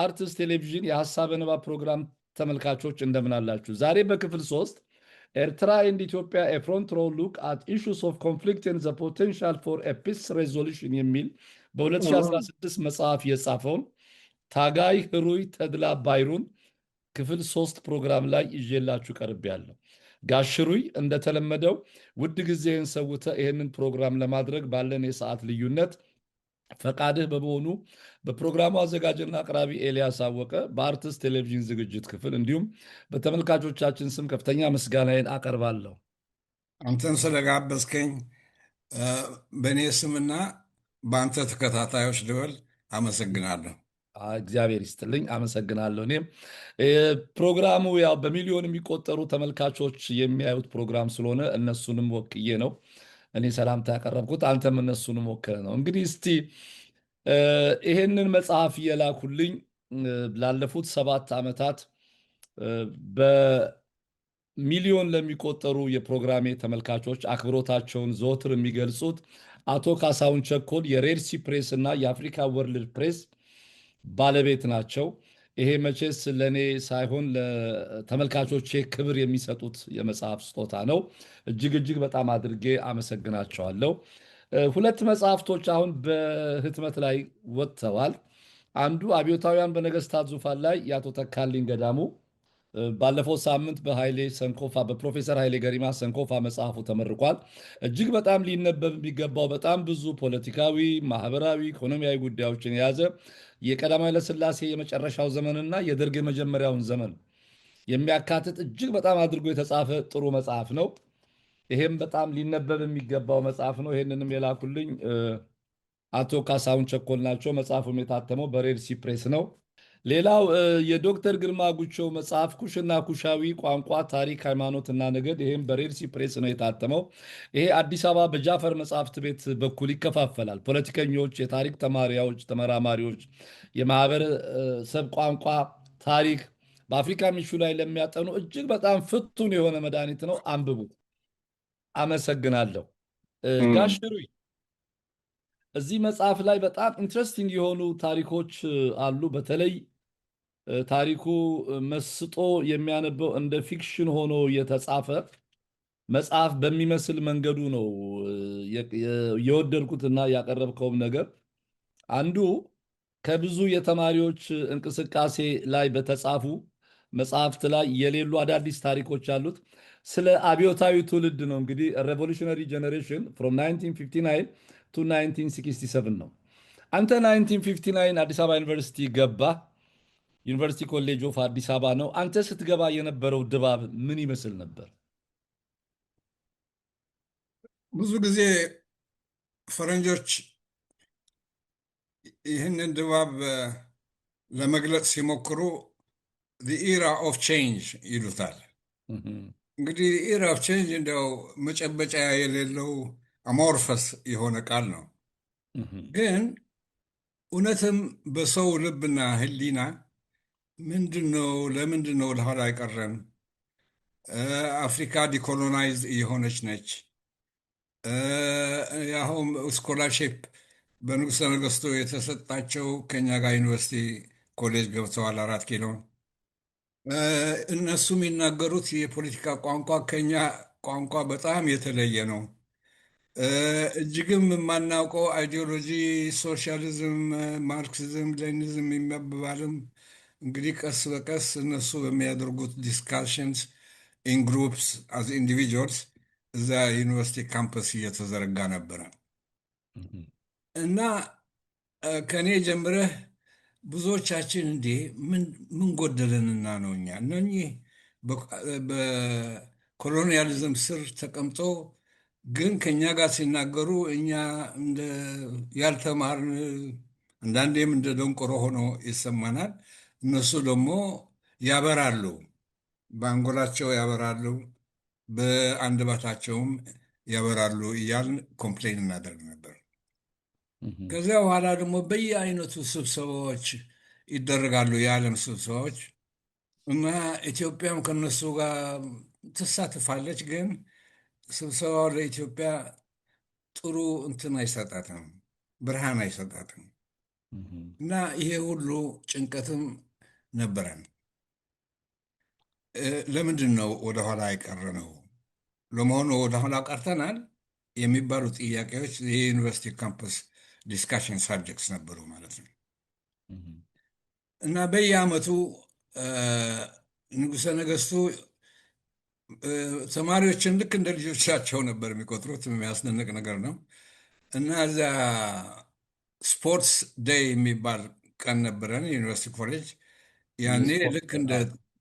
የአርትስ ቴሌቪዥን የሐሳብ ንባብ ፕሮግራም ተመልካቾች እንደምን አላችሁ? ዛሬ በክፍል 3 ኤርትራ ኤንድ ኢትዮጵያ ኤ ፍሮንት ሮው ሉክ አት ኢሹስ ኦፍ ኮንፍሊክት ኤንድ ዘ ፖቴንሻል ፎር ኤ ፒስ ሬዞሉሽን የሚል በ2016 መጽሐፍ የጻፈውን ታጋይ ህሩይ ተድላ ባይሩን ክፍል 3 ፕሮግራም ላይ ይዤላችሁ ቀርቤያለሁ። ጋሽ ህሩይ እንደተለመደው ውድ ጊዜህን ሰውተህ ይህንን ፕሮግራም ለማድረግ ባለን የሰዓት ልዩነት ፈቃድህ በመሆኑ በፕሮግራሙ አዘጋጅና አቅራቢ ኤልያስ አወቀ በአርትስ ቴሌቪዥን ዝግጅት ክፍል እንዲሁም በተመልካቾቻችን ስም ከፍተኛ ምስጋናዬን አቀርባለሁ። አንተን ስለጋበዝከኝ በእኔ ስምና በአንተ ተከታታዮች ልበል አመሰግናለሁ። እግዚአብሔር ይስጥልኝ። አመሰግናለሁ። እኔም ፕሮግራሙ ያው በሚሊዮን የሚቆጠሩ ተመልካቾች የሚያዩት ፕሮግራም ስለሆነ እነሱንም ወክዬ ነው እኔ ሰላምታ ያቀረብኩት፣ አንተም እነሱንም ወክለ ነው። እንግዲህ እስቲ ይሄንን መጽሐፍ እየላኩልኝ ላለፉት 7 ዓመታት በሚሊዮን ለሚቆጠሩ የፕሮግራሜ ተመልካቾች አክብሮታቸውን ዘወትር የሚገልጹት አቶ ካሳሁን ቸኮል የሬድሲ ፕሬስ እና የአፍሪካ ወርልድ ፕሬስ ባለቤት ናቸው። ይሄ መቼስ ለእኔ ሳይሆን ለተመልካቾቼ ክብር የሚሰጡት የመጽሐፍ ስጦታ ነው። እጅግ እጅግ በጣም አድርጌ አመሰግናቸዋለሁ። 2 መጽሐፍቶች አሁን በህትመት ላይ ወጥተዋል። አንዱ አብዮታውያን በነገስታት ዙፋን ላይ የአቶ ተካልኝ ገዳሙ ባለፈው ሳምንት በኃይሌ ሰንኮፋ በፕሮፌሰር ኃይሌ ገሪማ ሰንኮፋ መጽሐፉ ተመርቋል። እጅግ በጣም ሊነበብ የሚገባው በጣም ብዙ ፖለቲካዊ፣ ማህበራዊ፣ ኢኮኖሚያዊ ጉዳዮችን የያዘ የቀዳማዊ ኃይለሥላሴ የመጨረሻው ዘመንና የደርግ የመጀመሪያውን ዘመን የሚያካትት እጅግ በጣም አድርጎ የተጻፈ ጥሩ መጽሐፍ ነው። ይሄም በጣም ሊነበብ የሚገባው መጽሐፍ ነው። ይሄንንም የላኩልኝ አቶ ካሳሁን ቸኮል ናቸው። መጽሐፉም የታተመው በሬድሲ ፕሬስ ነው። ሌላው የዶክተር ግርማ ጉቸው መጽሐፍ ኩሽና ኩሻዊ ቋንቋ፣ ታሪክ፣ ሃይማኖትና ነገድ፣ ይህም በሬድሲ ፕሬስ ነው የታተመው። ይሄ አዲስ አበባ በጃፈር መጽሐፍት ቤት በኩል ይከፋፈላል። ፖለቲከኞች፣ የታሪክ ተማሪዎች፣ ተመራማሪዎች፣ የማህበረሰብ ቋንቋ፣ ታሪክ በአፍሪካ ሚሹ ላይ ለሚያጠኑ እጅግ በጣም ፍቱን የሆነ መድኃኒት ነው። አንብቡ። አመሰግናለሁ። ጋሽ ህሩይ እዚህ መጽሐፍ ላይ በጣም ኢንትረስቲንግ የሆኑ ታሪኮች አሉ። በተለይ ታሪኩ መስጦ የሚያነበው እንደ ፊክሽን ሆኖ የተጻፈ መጽሐፍ በሚመስል መንገዱ ነው የወደድኩትና ያቀረብከውም ነገር አንዱ ከብዙ የተማሪዎች እንቅስቃሴ ላይ በተጻፉ መጽሐፍት ላይ የሌሉ አዳዲስ ታሪኮች አሉት። ስለ አብዮታዊ ትውልድ ነው። እንግዲህ ሬቮሉሽነሪ ጀኔሬሽን ፍሮም 1959 ቱ 1967 ነው። አንተ 1959 አዲስ አበባ ዩኒቨርሲቲ ገባ። ዩኒቨርሲቲ ኮሌጅ ኦፍ አዲስ አበባ ነው። አንተ ስትገባ የነበረው ድባብ ምን ይመስል ነበር? ብዙ ጊዜ ፈረንጆች ይህንን ድባብ ለመግለጽ ሲሞክሩ ኢራ ኦፍ ቼንጅ ይሉታል። እንግዲህ ኢራ ኦፍ ቼንጅ እንዲያው መጨበጫ የሌለው አሞርፈስ የሆነ ቃል ነው። ግን እውነትም በሰው ልብና ሕሊና ለምንድን ነው ለኋላ አይቀረን? አፍሪካ ዲኮሎናይዝ እየሆነች ነች። ያሁም ስኮላርሺፕ በንጉሠ ነገሥቱ የተሰጣቸው ከኛ ጋር ዩኒቨርሲቲ ኮሌጅ ገብተዋል 4 ኪሎ። እነሱ የሚናገሩት የፖለቲካ ቋንቋ ከኛ ቋንቋ በጣም የተለየ ነው። እጅግም የማናውቀው አይዲዮሎጂ ሶሻሊዝም፣ ማርክሲዝም፣ ሌኒዝም የሚባልም እንግዲህ ቀስ በቀስ እነሱ በሚያደርጉት ዲስካሽንስ ኢን ግሩፕስ አዝ ኢንዲቪጁዋልስ እዛ ዩኒቨርሲቲ ካምፐስ እየተዘረጋ ነበረ እና ከእኔ ጀምረህ ብዙዎቻችን እንዴ ምን ጎደለንና ነው እኛ እነኚህ በኮሎኒያሊዝም ስር ተቀምጦ ግን ከእኛ ጋር ሲናገሩ እኛ ያልተማርን አንዳንዴም እንደ ደንቆሮ ሆኖ ይሰማናል። እነሱ ደግሞ ያበራሉ፣ በአንጎላቸው ያበራሉ፣ በአንደበታቸውም ያበራሉ እያልን ኮምፕሌን እናደርግ ነበር። ከዚያ በኋላ ደግሞ በየአይነቱ ስብሰባዎች ይደረጋሉ፣ የዓለም ስብሰባዎች እና ኢትዮጵያም ከነሱ ጋር ትሳትፋለች። ግን ስብሰባው ለኢትዮጵያ ጥሩ እንትን አይሰጣትም፣ ብርሃን አይሰጣትም። እህም። እና ይሄ ሁሉ ጭንቀትም ነበረን። ለምንድን ነው ወደኋላ የቀረ ነው? ለመሆኑ ወደኋላ ቀርተናል የሚባሉ ጥያቄዎች የዩኒቨርሲቲ ካምፐስ ዲስካሽን ሳብጀክትስ ነበሩ ማለት ነው። እህም። እና በየዓመቱ እ፣ ንጉሠ ነገሥቱ ተማሪዎችን ልክ እንደ ልጆቻቸው ነበር የሚቆጥሩት። የሚያስደንቅ ነገር ነው። እና እዛ ስፖርትስ ዴይ የሚባል ቀን ነበረን ዩኒቨርሲቲ ኮሌጅ። ያኔ የስፖርት ልክ እንደ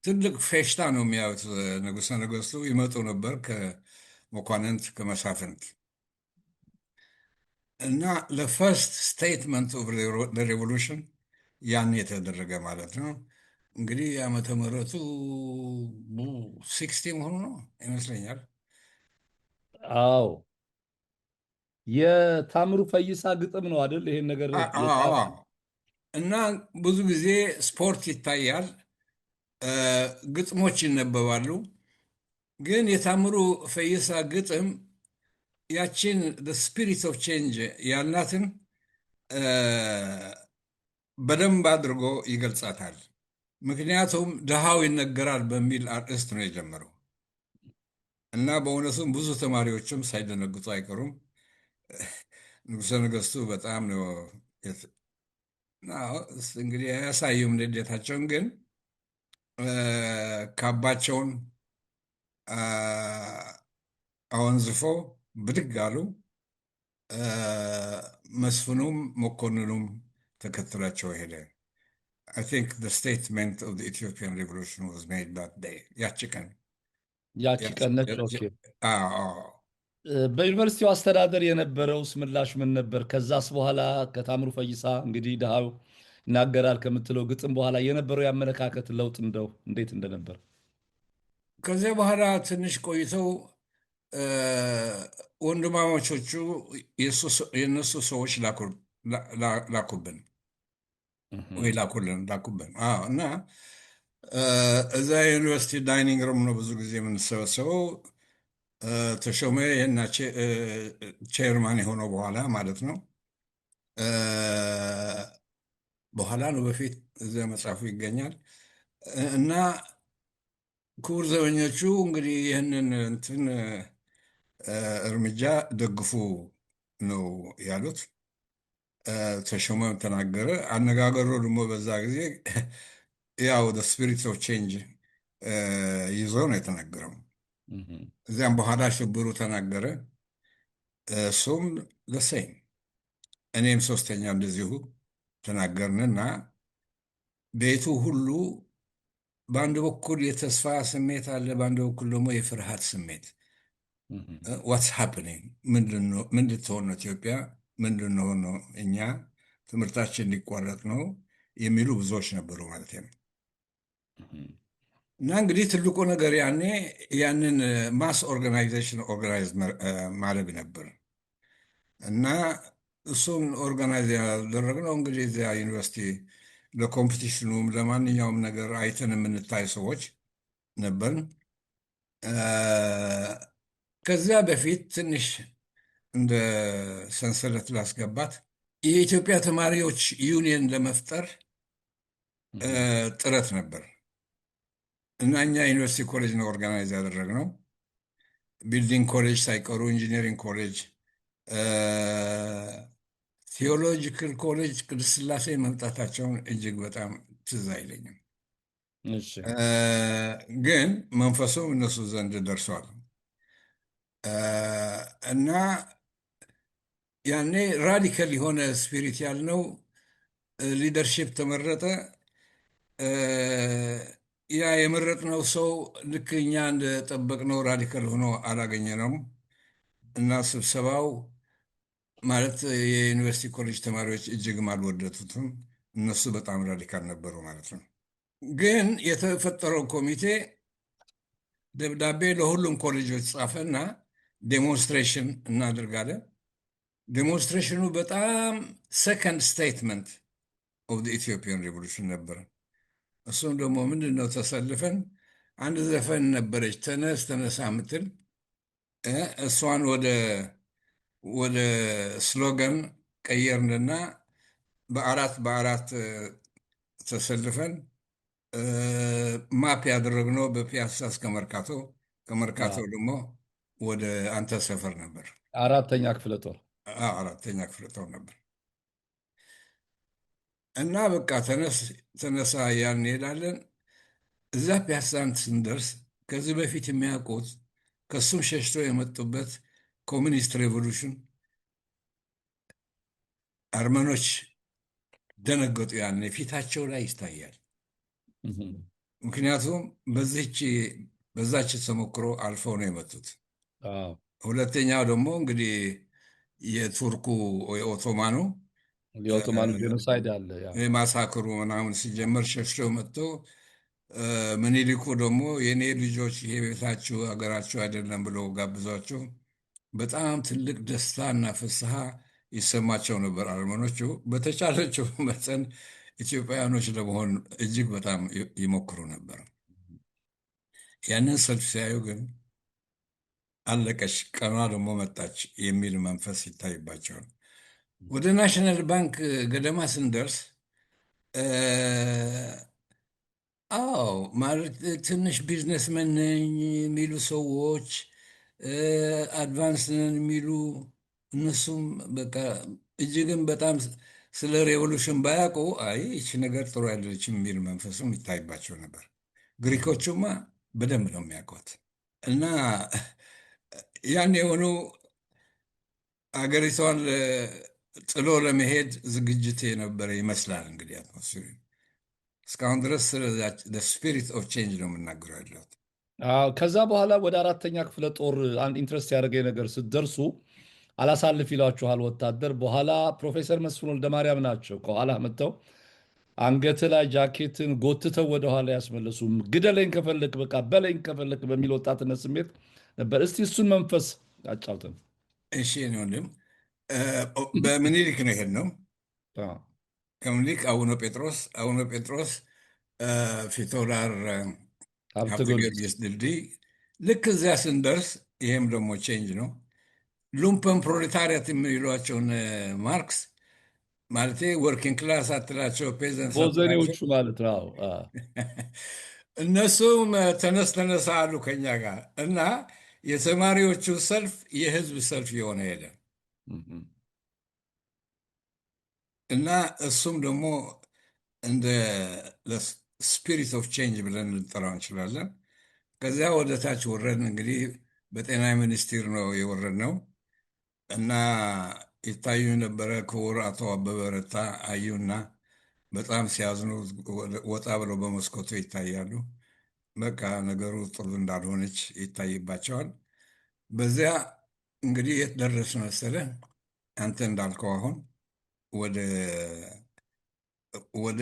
ትልቅ ፌሽታ ነው የሚያዩት። ንጉሠ ነገሥቱ ይመጡ ነበር ከመኳንንት ከመሳፍንት እና ለፈርስት ስቴትመንት ኦፍ ሬቮሉሽን ያኔ የተደረገ ማለት ነው። እንግዲህ ዓመተ ምሕረቱ 60 መሆኑ ነው ይመስለኛል። አዎ የታምሩ ፈይሳ ግጥም ነው አይደል? ይሄን ነገር አዎ። የጻፈው እና ብዙ ጊዜ ስፖርት ይታያል፣ እ፣ ግጥሞች ይነበባሉ። ግን የታምሩ ፈይሳ ግጥም ያችን ስፒሪት ኦፍ ቼንጅ ያልናትን እ፣ በደንብ አድርጎ ይገልጻታል። ምክንያቱም ድሃው ይነገራል በሚል አርዕስት ነው የጀመረው እና በእውነቱም ብዙ ተማሪዎችም ሳይደነግጡ አይቀሩም። ንጉሠ ነገሥቱ በጣም ነው አዎ፣ እንግዲህ አያሳዩም ንዴታቸውን፣ ግን ካባቸውን አወንዝፎ ብድግ አሉ። መስፍኑም መኮንኑም ተከትሏቸው ሄደ። አይ ቲንክ ዘ ስቴትመንት ኦፍ ዘ ኢትዮጵያን ሪቮሉሽን ዋዝ ሜድ ዛት ዴይ። ያቺ ቀን ያቺ ቀን ነች። ኦኬ። አዎ። በዩኒቨርሲቲው አስተዳደር የነበረውስ ምላሽ ምን ነበር? ከዛስ በኋላ ከታምሩ ፈይሳ እንግዲህ ድሃው ይናገራል ከምትለው ግጥም በኋላ የነበረው የአመለካከት ለውጥ እንደው እንዴት እንደነበር? ከዚያ በኋላ ትንሽ ቆይተው እ፣ ወንድማማቾቹ የእነሱ ሰዎች ላኩብን ወይ እህም። ላኩብን። አዎ። እና እዛ የዩኒቨርሲቲ ዳይኒንግ ሩም ነው ብዙ ጊዜ የምንሰበሰበው። ተሾመ ይህና ቼርማን የሆነው በኋላ ማለት ነው። እ፣ በኋላ ነው፣ በፊት እዚያ መጽሐፉ ይገኛል። እና ክቡር ዘበኞቹ እንግዲህ ይህንን እንትን እርምጃ ደግፉ ነው ያሉት። ተሾመም ተናገረ። አነጋገሩ ደግሞ በዛ ጊዜ ያው ስፒሪት ኦፍ ቼንጅ ይዞ ነው የተናገረው። እህም። እዚያም በኋላ ሽብሩ ተናገረ። እሱም ለሰይም እኔም ሶስተኛ እንደዚሁ ተናገርንና ቤቱ ሁሉ በአንድ በኩል የተስፋ ስሜት አለ፣ በአንድ በኩል ደግሞ የፍርሃት ስሜት። እህም። ዋትስ ሃፕኒንግ ምን ልትሆን ነው ኢትዮጵያ? ምንድን ነው እኛ ትምህርታችን ሊቋረጥ ነው የሚሉ ብዙዎች ነበሩ ማለት ነው። እህም። እና እንግዲህ ትልቁ ነገር ያኔ ያንን ማስ ኦርጋናይዜሽን ኦርጋናይዝ ማድረግ ነበር። እና እሱን ኦርጋናይዝ ያደረግነው እንግዲህ እዚያ ዩኒቨርሲቲ ለኮምፒቲሽኑም ለማንኛውም ነገር አይተን የምንታይ ሰዎች ነበርን። ከዚያ በፊት ትንሽ እንደ ሰንሰለት ላስገባት የኢትዮጵያ ተማሪዎች ዩኒየን ለመፍጠር እህም። ጥረት ነበር እና እኛ ዩኒቨርሲቲ ኮሌጅ ነው ኦርጋናይዝ ያደረግነው። ቢልዲንግ ኮሌጅ ሳይቀሩ ኢንጂነሪንግ ኮሌጅ፣ ቴዎሎጂካል ኮሌጅ ቅድስት ሥላሴ መምጣታቸውን እጅግ በጣም ትዝ አይለኝም። እሺ። ግን መንፈሱም እነሱ ዘንድ ደርሷል። እና ያኔ ራዲካል የሆነ ስፒሪት ያልነው ሊደርሺፕ ተመረጠ። ያ የመረጥነው ሰው ልክ እኛ እንደጠበቅነው ራዲካል ሆኖ አላገኘነውም። እና ስብሰባው ማለት የዩኒቨርሲቲ ኮሌጅ ተማሪዎች እጅግም አልወደቱትም። እነሱ በጣም ራዲካል ነበሩ ማለት ነው። ግን የተፈጠረው ኮሚቴ ደብዳቤ ለሁሉም ኮሌጆች ጻፈና ዴሞንስትሬሽን እናደርጋለን። ዴሞንስትሬሽኑ በጣም ሰከንድ ስቴትመንት ኦፍ ኢትዮጵያን ሪቮሉሽን ነበረ። እሱም ደግሞ ምንድን ነው? ተሰልፈን አንድ ዘፈን ነበረች ተነስ ተነሳ ምትል እሷን ወደ ስሎገን ቀየርንና በአራት በአራት ተሰልፈን ማፕ ያደረግነው በፒያሳ እስከ መርካቶ፣ ከመርካቶ ደግሞ ወደ አንተ ሰፈር ነበር። አራተኛ ክፍለ ጦር። አራተኛ ክፍለ ጦር ነበር። እና በቃ ተነሳ ያን እንሄዳለን። እዛ ፒያሳን ስንደርስ ከዚህ በፊት የሚያውቁት ከሱም ሸሽተው የመጡበት ኮሚኒስት ሬቮሉሽን አርመኖች ደነገጡ። ያን ፊታቸው ላይ ይታያል። ምክንያቱም በዛች ተሞክሮ አልፈው ነው የመጡት። ሁለተኛው ደግሞ እንግዲህ የቱርኩ የኦቶማኑ የኦቶማን ጄኖሳይድ አለ ማሳክሩ ምናምን ሲጀመር ሸሽተው መጥቶ ምኒልኩ ደግሞ የኔ ልጆች ይሄ ቤታችሁ ሀገራችሁ አይደለም ብለው ጋብዟቸው በጣም ትልቅ ደስታና ፍስሐ ይሰማቸው ነበር አርመኖቹ። በተቻለቸው መጠን ኢትዮጵያውያኖች ለመሆን እጅግ በጣም ይሞክሩ ነበር። ያንን ሰልፍ ሲያዩ ግን አለቀች፣ ቀኗ ደግሞ መጣች የሚል መንፈስ ይታይባቸዋል። ወደ ናሽናል ባንክ ገደማ ስንደርስ አዎ ማለት ትንሽ ቢዝነስመን ነኝ የሚሉ ሰዎች አድቫንስ ነን የሚሉ እነሱም በቃ እጅግም በጣም ስለ ሬቮሉሽን ባያውቁ አይ ይቺ ነገር ጥሩ አይደለችም የሚል መንፈሱም ይታይባቸው ነበር። ግሪኮቹማ በደንብ ነው የሚያውቋት እና ያን የሆኑ አገሪቷን ጥሎ ለመሄድ ዝግጅት የነበረ ይመስላል። እንግዲህ አትሞስፌር እስካሁን ድረስ ስፒሪት ኦፍ ቼንጅ ነው የምናገረው ያለሁት። ከዛ በኋላ ወደ አራተኛ ክፍለ ጦር አንድ ኢንትረስት ያደረገኝ ነገር ስትደርሱ አላሳልፍ ይሏችኋል ወታደር። በኋላ ፕሮፌሰር መስፍን ወልደማርያም ናቸው ከኋላ መጥተው አንገት ላይ ጃኬትን ጎትተው ወደኋላ ያስመለሱ። ግደለኝ ከፈለክ በቃ በለኝ ከፈለክ በሚል ወጣትነት ስሜት ነበር። እስቲ እሱን መንፈስ አጫውተን። እሺ ወንድም፣ በምኒልክ ነው የሄድነው። ከምኒልክ አቡነ ጴጥሮስ ፊቶራር ሀብተ ጊዮርጊስ ድልድይ። ልክ እዚያ ስንደርስ ይሄም ደግሞ ቼንጅ ነው። ሉምፐን ፕሮሌታሪያት የሚሏቸውን ማርክስ ማለት ወርኪንግ ክላስ አትላቸው፣ ፔዘንት ቦዘኔዎቹ ማለት ነው። እነሱም ተነሳ አሉ ከኛ ጋር እና የተማሪዎቹ ሰልፍ የህዝብ ሰልፍ የሆነ ሄደ እና እሱም ደግሞ እንደ ስፒሪት ኦፍ ቼንጅ ብለን ልንጠራው እንችላለን። ከዚያ ወደ ታች ወረድን። እንግዲህ በጤና ሚኒስቴር ነው የወረድነው እና ይታዩ ነበረ። ክቡር አቶ አበበ ረታ አዩና በጣም ሲያዝኑ ወጣ ብለው በመስኮቱ ይታያሉ። በቃ ነገሩ ጥሩ እንዳልሆነች ይታይባቸዋል። በዚያ እንግዲህ የት ደረስን መሰለህ? አንተ እንዳልከው አሁን ወደ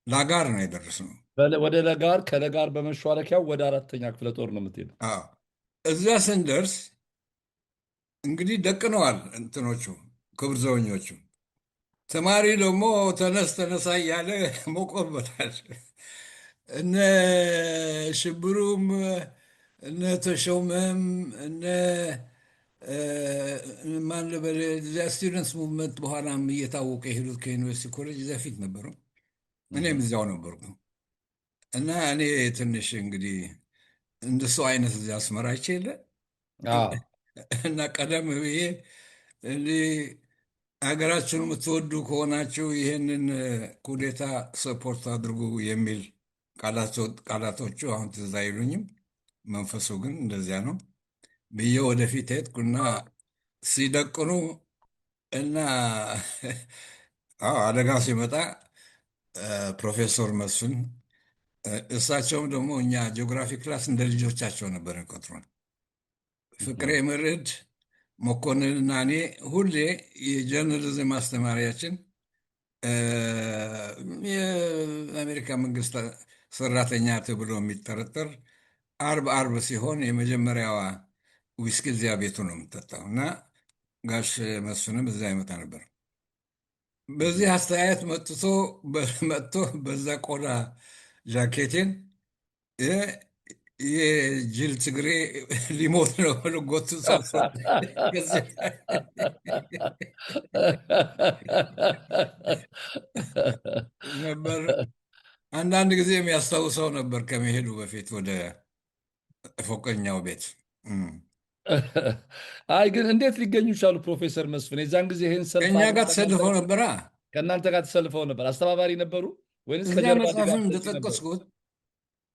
ላጋር ነው የደረስነው። ወደ ለጋር፣ ከለጋር በመሿለኪያው ወደ አራተኛ ክፍለ ጦር ነው የምትሄደው። እዚያ ስንደርስ እንግዲህ ደቅነዋል እንትኖቹ ክብር ዘበኞቹ። ተማሪ ደግሞ ተነሳ እያለ ሞቆበታል። እነ ሽብሩም እነ ተሾመም እነ ማን ልበል ስቱደንትስ ሙቭመንት በኋላም እየታወቀ የሄዱት ከዩኒቨርሲቲ ኮሌጅ እዚያ ፊት ነበሩ። እኔም እዚያው ነበርኩ እና እኔ ትንሽ እንግዲህ እንደሱ አይነት እዚያ አስመራ ይችለ እና ቀደም ብዬ እንዲህ ሀገራችሁን የምትወዱ ከሆናችሁ ይህንን ኩዴታ ሰፖርት አድርጉ የሚል ቃላቶቹ አሁን ትዝ አይሉኝም። መንፈሱ ግን እንደዚያ ነው ብዬ ወደፊት ሄድኩና ሲደቅኑ እና አደጋ ሲመጣ ፕሮፌሰር መስፍን እሳቸውም ደግሞ እኛ ጂኦግራፊ ክላስ እንደ ልጆቻቸው ነበር ቆጥሮን። ፍቅሬ ምርዕድ መኮንንና እኔ ሁሌ የጀርናሊዝም አስተማሪያችን የአሜሪካ መንግስት ሰራተኛ ተብሎ የሚጠረጠር አርብ ሲሆን የመጀመሪያዋ ዊስኪ እዚያ ቤቱ ነው የምጠጣው እና ጋሽ መስፍንም እዚያ ይመጣ ነበር። በዚህ አስተያየት መጥቶ በዛ ቆዳ ጃኬቴን የጅል ትግሬ ሊሞት ነው ብሎ ጎቱ ሰብሰብ ነበር። አንዳንድ ጊዜ የሚያስታውሰው ነበር ከመሄዱ በፊት ወደ ፎቀኛው ቤት። አይ ግን እንዴት ሊገኙ ቻሉ? ፕሮፌሰር መስፍን የዛን ጊዜ ይህን ሰልፍ ከእኛ አብረው ጋር ተሰልፈው ነበራ። ከእናንተ ጋር ተሰልፈው ነበር? አስተባባሪ ነበሩ ወይንስ እዚያ ከጀርባ ድጋፍ መጽሐፍም ሰጪ ነበሩ? እንደጠቀስኩት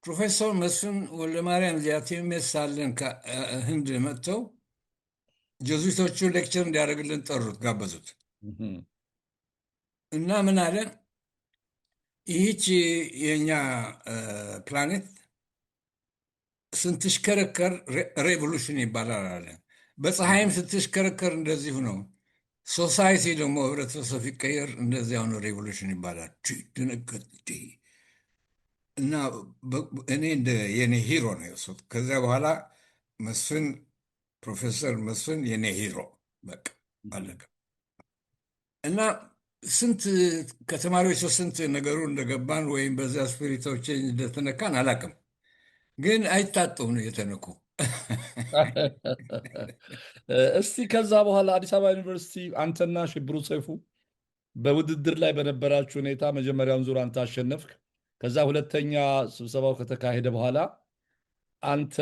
ፕሮፌሰር መስፍን ወልደማርያም እዚያ ቲኤምኤስ ሳለን ህንድ መጥተው ጀዙቶቹ ሌክቸር እንዲያደርግልን ጠሩት፣ ጋበዙት እህም፣ እና ምን አለ፣ ይህች የእኛ ፕላኔት ስትሽከረከር ሬቮሉሽን ይባላል አለ። በፀሐይም ስትሽከረከር እንደዚሁ ነው። ሶሳይቲ ደግሞ ህብረተሰብ ሲቀየር እንደዚያው ነው፣ ሬቮሉሽን ይባላል። ድንገት እና እኔ እንደ የኔ ሂሮ ነው የወሰድኩት። ከዚያ በኋላ መስፍን ፕሮፌሰር መስፍን የኔ ሂሮ በቃ አለቀ። እና ስንት ከተማሪዎች ስንት ነገሩ እንደገባን ወይም በዚያ ስፒሪቶች እንደተነካን አላውቅም፣ ግን አይታጡም ነው የተነኩ። እስቲ ከዛ በኋላ አዲስ አበባ ዩኒቨርሲቲ አንተና ሽብሩ ሰይፉ በውድድር ላይ በነበራችሁ ሁኔታ መጀመሪያውን ዙር አንተ አሸነፍክ። ከዛ ሁለተኛ ስብሰባው ከተካሄደ በኋላ አንተ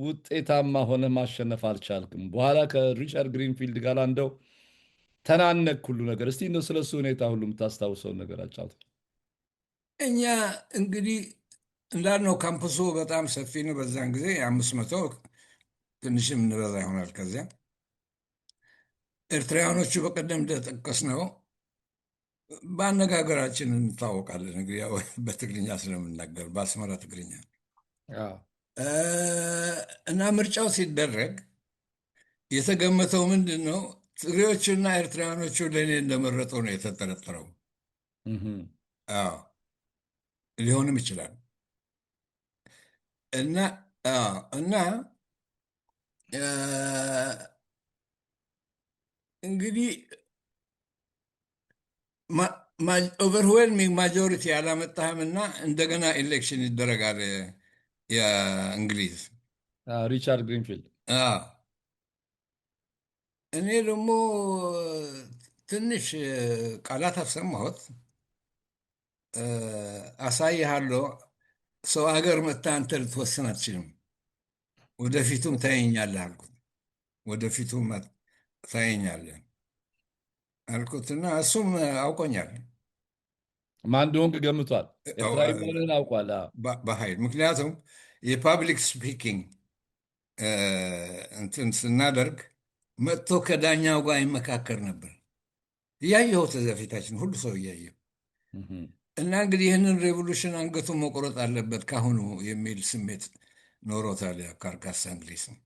ውጤታማ ሆነ ማሸነፍ አልቻልክም። በኋላ ከሪቻርድ ግሪንፊልድ ጋር እንደው ተናነቅ ሁሉ ነገር። እስቲ እንደው ስለሱ ሁኔታ ሁሉ የምታስታውሰውን ነገር አጫውት። እኛ እንግዲህ እንዳልነው ካምፕሱ በጣም ሰፊ ነው። በዛን ጊዜ 500 ትንሽም እንበዛ ይሆናል። ከዚያ ኤርትራውያኖቹ በቀደም እንደጠቀስ ነው በአነጋገራችን እንታወቃለን። እንግዲህ ያው በትግርኛ ስለምናገር በአስመራ ትግርኛ እና ምርጫው ሲደረግ የተገመተው ምንድን ነው? ትግሬዎቹና ኤርትራውያኖቹ ለእኔ እንደመረጡ ነው የተጠረጠረው። አዎ ሊሆንም ይችላል። እና እና እንግዲህ ኦቨርዌልሚንግ ማጆሪቲ አላመጣህምና እንደገና ኤሌክሽን ይደረጋል የእንግሊዝ ሪቻርድ ግሪንፊልድ። እኔ ደግሞ ትንሽ ቃላት አሰማሁት። አሳይሃለሁ፣ ሰው ሀገር መታ አንተ ልትወስን አትችልም፣ ወደፊቱም ታየኛለህ አልኩት። ወደፊቱም ታየኛለህ አልኩትና እሱም አውቆኛል። ማን እንደሆንክ ገምቷል። ኤርትራዊ መሆንህን አውቋል በኃይል። ምክንያቱም የፓብሊክ ስፒኪንግ እንትን ስናደርግ መጥቶ ከዳኛው ጋር ይመካከር ነበር። እያየኸው ተዘፊታችን ሁሉ ሰው እያየው እና እንግዲህ ይህንን ሬቮሉሽን አንገቱን መቆረጥ አለበት ካሁኑ የሚል ስሜት ኖሮታል። ካርካሳ እንግሊዝ ነው።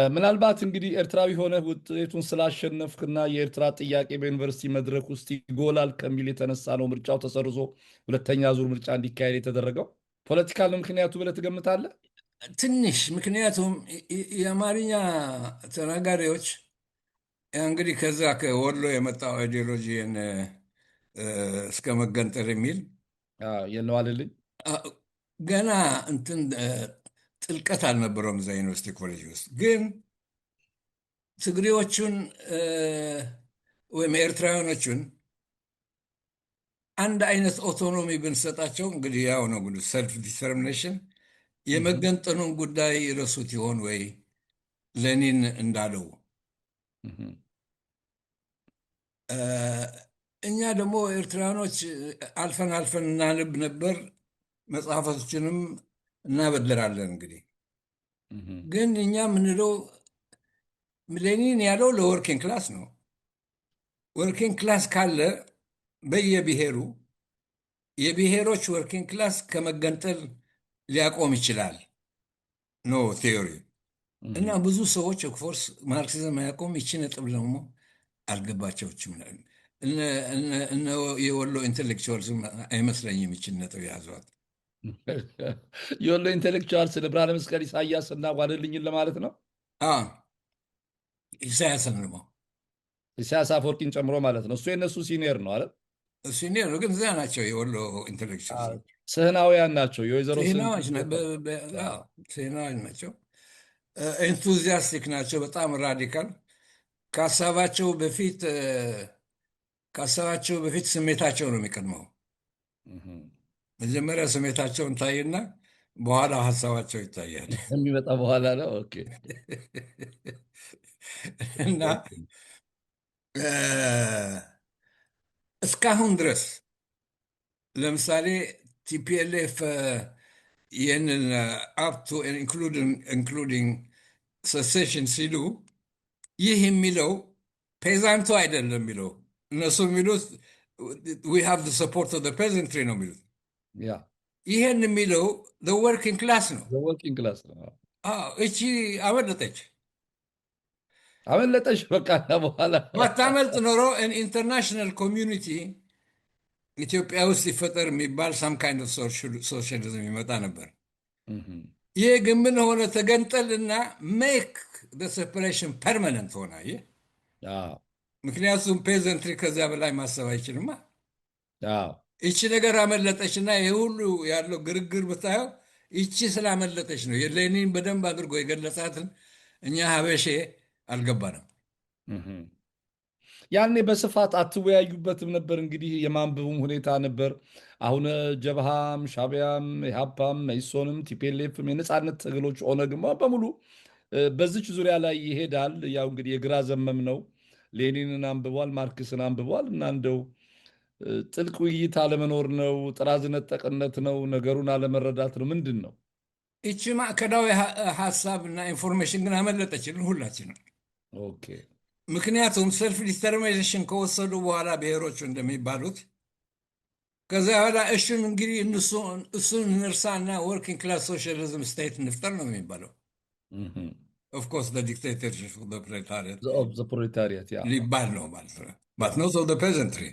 ምናልባት እንግዲህ ኤርትራዊ ሆነ ውጤቱን ስላሸነፍክና የኤርትራ ጥያቄ በዩኒቨርሲቲ መድረክ ውስጥ ይጎላል ከሚል የተነሳ ነው ምርጫው ተሰርዞ ሁለተኛ ዙር ምርጫ እንዲካሄድ የተደረገው። ፖለቲካል ምክንያቱ ብለህ ትገምታለህ? ትንሽ ምክንያቱም የአማርኛ ተናጋሪዎች እንግዲህ ከዛ ከወሎ የመጣው አይዲዮሎጂን እስከ መገንጠል የሚል የነዋልልኝ ገና እንትን ጥልቀት አልነበረውም እዛ ዩኒቨርሲቲ ኮሌጅ ውስጥ። ግን ትግሬዎቹን ወይም ኤርትራውያኖቹን አንድ አይነት ኦቶኖሚ ብንሰጣቸው እንግዲህ ያው ነው ሰልፍ ዲተርሚኔሽን የመገንጠሉን ጉዳይ ረሱት ይሆን ወይ ሌኒን እንዳለው። እኛ ደግሞ ኤርትራውያኖች አልፈን አልፈን እናንብ ነበር፣ መጽሐፎችንም እናበድራለን። እንግዲህ ግን እኛ የምንለው ሌኒን ያለው ለወርኪንግ ክላስ ነው። ወርኪንግ ክላስ ካለ በየብሔሩ የብሔሮች ወርኪንግ ክላስ ከመገንጠል ሊያቆም ይችላል ነው ቴዎሪ። እና ብዙ ሰዎች ኦፍኮርስ ማርክሲዝም አያቆም፣ ይቺ ነጥብ ደግሞ አልገባቸውም። እነ የወሎ ኢንቴሌክቹዋልስ አይመስለኝም ይችን ነጥብ የያዟት። የወሎ ኢንቴሌክቹዋልስ ብርሃነ መስቀል ኢሳያስ እና ጓደልኝን ለማለት ነው። ኢሳያስን ደግሞ ኢሳያስ አፈወርቂን ጨምሮ ማለት ነው። እሱ የነሱ ሲኒየር ነው አለ። ሲኒየር ነው፣ ግን እዚያ ናቸው የወሎ ኢንቴሌክቹዋልስ። ስህናውያን ናቸው። የወይዘሮ ስህን ሴናዎች ትምህርት ቤት። ሴናዎች ናቸው። ኤንቱዚያስቲክ ናቸው። በጣም ራዲካል ከሀሳባቸው በፊት ከሀሳባቸው በፊት ስሜታቸው ነው የሚቀድመው። መጀመሪያ ስሜታቸውን ታይና በኋላ ሀሳባቸው ይታያል። የሚመጣ በኋላ ነው። ኦኬ። እና እስካሁን ድረስ ለምሳሌ ቲፒኤልኤፍ ይህንን አፕቱ ኢንክሉዲንግ ሰሴሽን ሲሉ ይህ የሚለው ፔዛንቱ አይደለም የሚለው እነሱ የሚሉት ዊ ሃቭ ዘ ሰፖርት ኦፍ ዘ ፔዘንትሪ ነው የሚሉት። ያ ይህን የሚለው ወርኪንግ ክላስ ነው። ወርኪንግ ክላስ ነው። እቺ አመለጠች። አመለጠች በቃ። በኋላ ባታመልጥ ኖሮ ኢንተርናሽናል ኮሚዩኒቲ ኢትዮጵያ ውስጥ ይፈጠር የሚባል ሳም ካይንድ ኦፍ ሶሻሊዝም ይመጣ ነበር። ይህ ግን ምን ሆነ? ተገንጠልና ሜክ ሴፐሬሽን ፐርማነንት ሆነ። ይህ ምክንያቱም ፔዘንትሪ ከዚያ በላይ ማሰብ አይችልማ። ይቺ ነገር አመለጠችና ይህ ሁሉ ያለው ግርግር ብታየው ይቺ ስላመለጠች ነው። ሌኒን በደንብ አድርጎ የገለጻትን እኛ ሀበሼ አልገባንም። ያኔ በስፋት አትወያዩበትም ነበር? እንግዲህ የማንበቡም ሁኔታ ነበር። አሁን ጀብሃም፣ ሻቢያም፣ ኢሃፓም፣ መኢሶንም፣ ቲፒኤልኤፍም የነፃነት ትግሎች ኦነግም በሙሉ በዚች ዙሪያ ላይ ይሄዳል። ያው እንግዲህ የግራ ዘመም ነው። ሌኒንን አንብቧል፣ ማርክስን አንብቧል። እና እንደው ጥልቅ ውይይት አለመኖር ነው? ጥራዝ ነጠቅነት ነው? ነገሩን አለመረዳት ነው? ምንድን ነው? ይቺ ማዕከላዊ ሀሳብና ኢንፎርሜሽን ግን አመለጠችልን ሁላችንም። ኦኬ። ምክንያቱም ሰልፍ ዲተርሚኔሽን ከወሰዱ በኋላ ብሔሮቹ እንደሚባሉት ከዚያ በኋላ እሱን እንግዲህ እሱን እንርሳና ወርኪንግ ክላስ ሶሻሊዝም ስቴት እንፍጠር ነው የሚባለው። ኦፍኮርስ ዲክቴተርሺፕ ፕሮሌታሪያት ሊባል ነው ማለት ነው። ባት ኖት ኦፍ ፔዘንትሪ።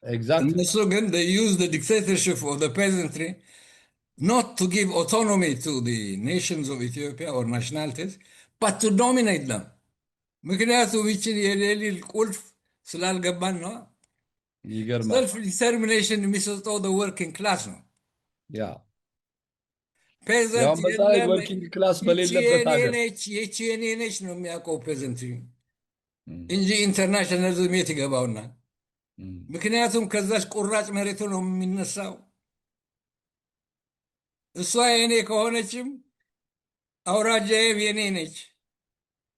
ኤግዛክትሊ። እነሱ ግን ዩዝ ዲክቴተርሺፕ ኦፍ ፔዘንትሪ not to give autonomy to the nations of Ethiopia or nationalities, but to dominate them. ምክንያቱም ይችን የሌሊል ቁልፍ ስላልገባን ነው። ይገርማል። ሰልፍ ዲተርሚኔሽን የሚሰጠው ወርኪንግ ክላስ ነው። ያ ፔዘንት ወርኪንግ ክላስ በሌለበት ሀገር ይቺ የኔ ነች ነው የሚያውቀው ፔዘንት እንጂ ኢንተርናሽናሊዝም የት ይገባውና። ምክንያቱም ከዛች ቁራጭ መሬቱ ነው የሚነሳው። እሷ የኔ ከሆነችም አውራጃዬም የኔ ነች።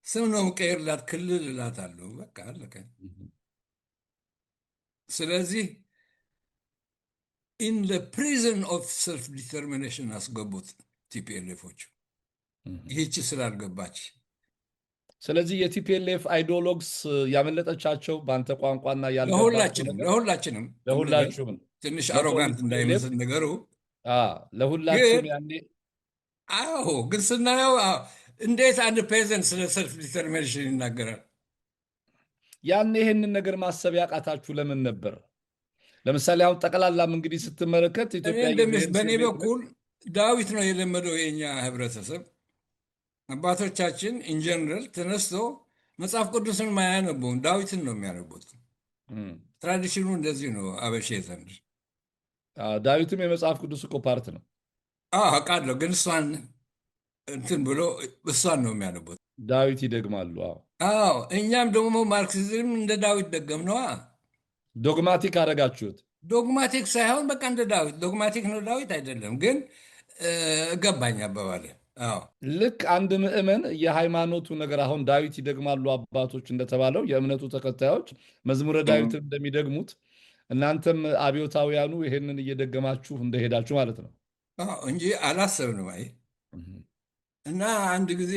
ስም ነው የምቀይርላት፣ ክልል እላታለሁ። በቃ አለቀ። ስለዚህ ኢን ፕሪዝን ኦፍ ሰልፍ ዲተርሚኔሽን አስገቡት ቲፒኤልኤፎች ይህቺ ስላልገባች። ስለዚህ የቲፒኤልኤፍ አይዲዮሎግስ ያመለጠቻቸው በአንተ ቋንቋና ለሁላችንም ለሁላችሁም ትንሽ አሮጋንት እንዳይመስል ነገሩ ለሁላችሁም ያኔ። አዎ፣ ግን ስናየው እንዴት አንድ ፔዘንት ስለ ሰልፍ ዲተርሚኔሽን ይናገራል? ያኔ ይህንን ነገር ማሰብ ያቃታችሁ ለምን ነበር? ለምሳሌ አሁን ጠቅላላም እንግዲህ ስትመለከት ኢትዮጵያ በእኔ በኩል ዳዊት ነው የለመደው የኛ ህብረተሰብ። አባቶቻችን ኢንጀነራል ተነስቶ መጽሐፍ ቅዱስን ማያነቡም ዳዊትን ነው የሚያነቡት። ትራዲሽኑ እንደዚህ ነው አበሼ ዘንድ። ዳዊትም የመጽሐፍ ቅዱስ እኮ ፓርት ነው። አውቃለሁ፣ ግን እሷን እንትን ብሎ እሷን ነው የሚያነቡት። ዳዊት ይደግማሉ። አዎ፣ እኛም ደግሞ ማርክሲዝም እንደ ዳዊት ደገም ነዋ። ዶግማቲክ አደረጋችሁት። ዶግማቲክ ሳይሆን በቃ እንደ ዳዊት። ዶግማቲክ ነው ዳዊት አይደለም፣ ግን እገባኝ አባባለ። ልክ አንድ ምዕመን የሃይማኖቱ ነገር አሁን ዳዊት ይደግማሉ አባቶች እንደተባለው የእምነቱ ተከታዮች መዝሙረ ዳዊት እንደሚደግሙት እናንተም አብዮታውያኑ ይሄንን እየደገማችሁ እንደሄዳችሁ ማለት ነው እንጂ አላሰብንም። አይ እና አንድ ጊዜ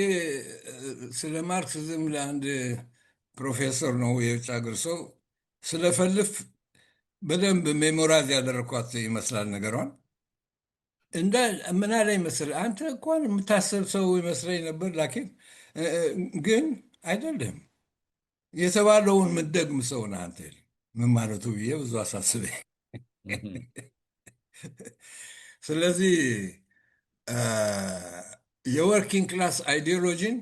ስለ ማርክሲዝም ለአንድ ፕሮፌሰር ነው የውጭ ሀገር ሰው ስለፈልፍ በደንብ ሜሞራይዝ ያደረኳት ይመስላል ነገሯን። እንደ ምን አለኝ መሰለህ፣ አንተ እንኳን የምታሰብ ሰው ይመስለኝ ነበር፣ ላኪን ግን አይደለም የተባለውን ምደግም ሰው ነህ አንተ። ምን ማለቱ ብዬ ብዙ አሳስበኝ። ስለዚህ የወርኪንግ ክላስ አይዲዮሎጂን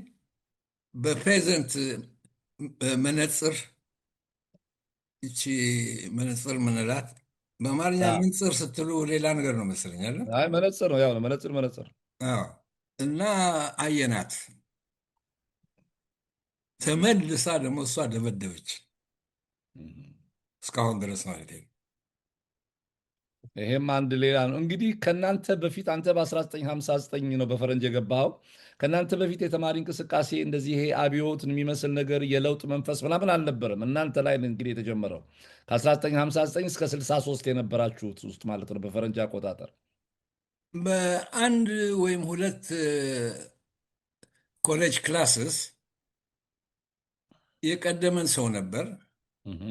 በፕሬዘንት መነጽር፣ ይቺ መነጽር ምንላት በአማርኛ አዎ። ምንጽር ስትሉ ሌላ ነገር ነው መሰለኝ አይደል? አይ መነጽር ነው፣ ያው ነው መነጽር መነጽር። አዎ። እና አየናት። ተመልሳ ደግሞ እሷ ደበደበች። እስካሁን ድረስ ማለት ነው። ይሄም አንድ ሌላ ነው እንግዲህ። ከእናንተ በፊት አንተ በ1959 ነው በፈረንጅ የገባኸው። ከእናንተ በፊት የተማሪ እንቅስቃሴ እንደዚህ ይሄ አብዮትን የሚመስል ነገር የለውጥ መንፈስ ምናምን አልነበረም። እናንተ ላይ ነው እንግዲህ የተጀመረው ከ1959 እስከ 63 የነበራችሁት ውስጥ ማለት ነው በፈረንጅ አቆጣጠር። በአንድ ወይም ሁለት ኮሌጅ ክላስስ የቀደመን ሰው ነበር። እህ፣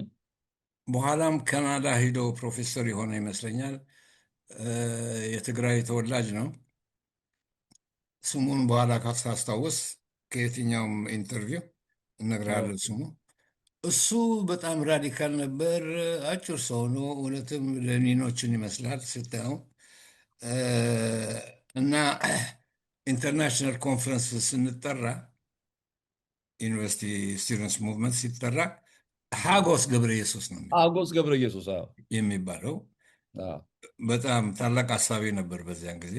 በኋላም ካናዳ ሂዶ ፕሮፌሰር የሆነ ይመስለኛል። የትግራይ ተወላጅ ነው። ስሙን በኋላ ካስታውስ ከየትኛውም ኢንተርቪው እነግርሃለሁ ኦኬ። ስሙ። እሱ በጣም ራዲካል ነበር። አጭር ሰው ነው። እውነትም ሌኒኖችን ይመስላል ስታየው። እ፣ እና ኢንተርናሽናል ኮንፈረንስ ስንጠራ ዩኒቨርሲቲ ስቱደንትስ ሙቭመንት ሲጠራ ሀጎስ ገብረ ኢየሱስ ነው አጎስ ገብረ ኢየሱስ። አዎ። የሚባለው። አዎ። በጣም ታላቅ ሀሳቢ ነበር በዚያን ጊዜ።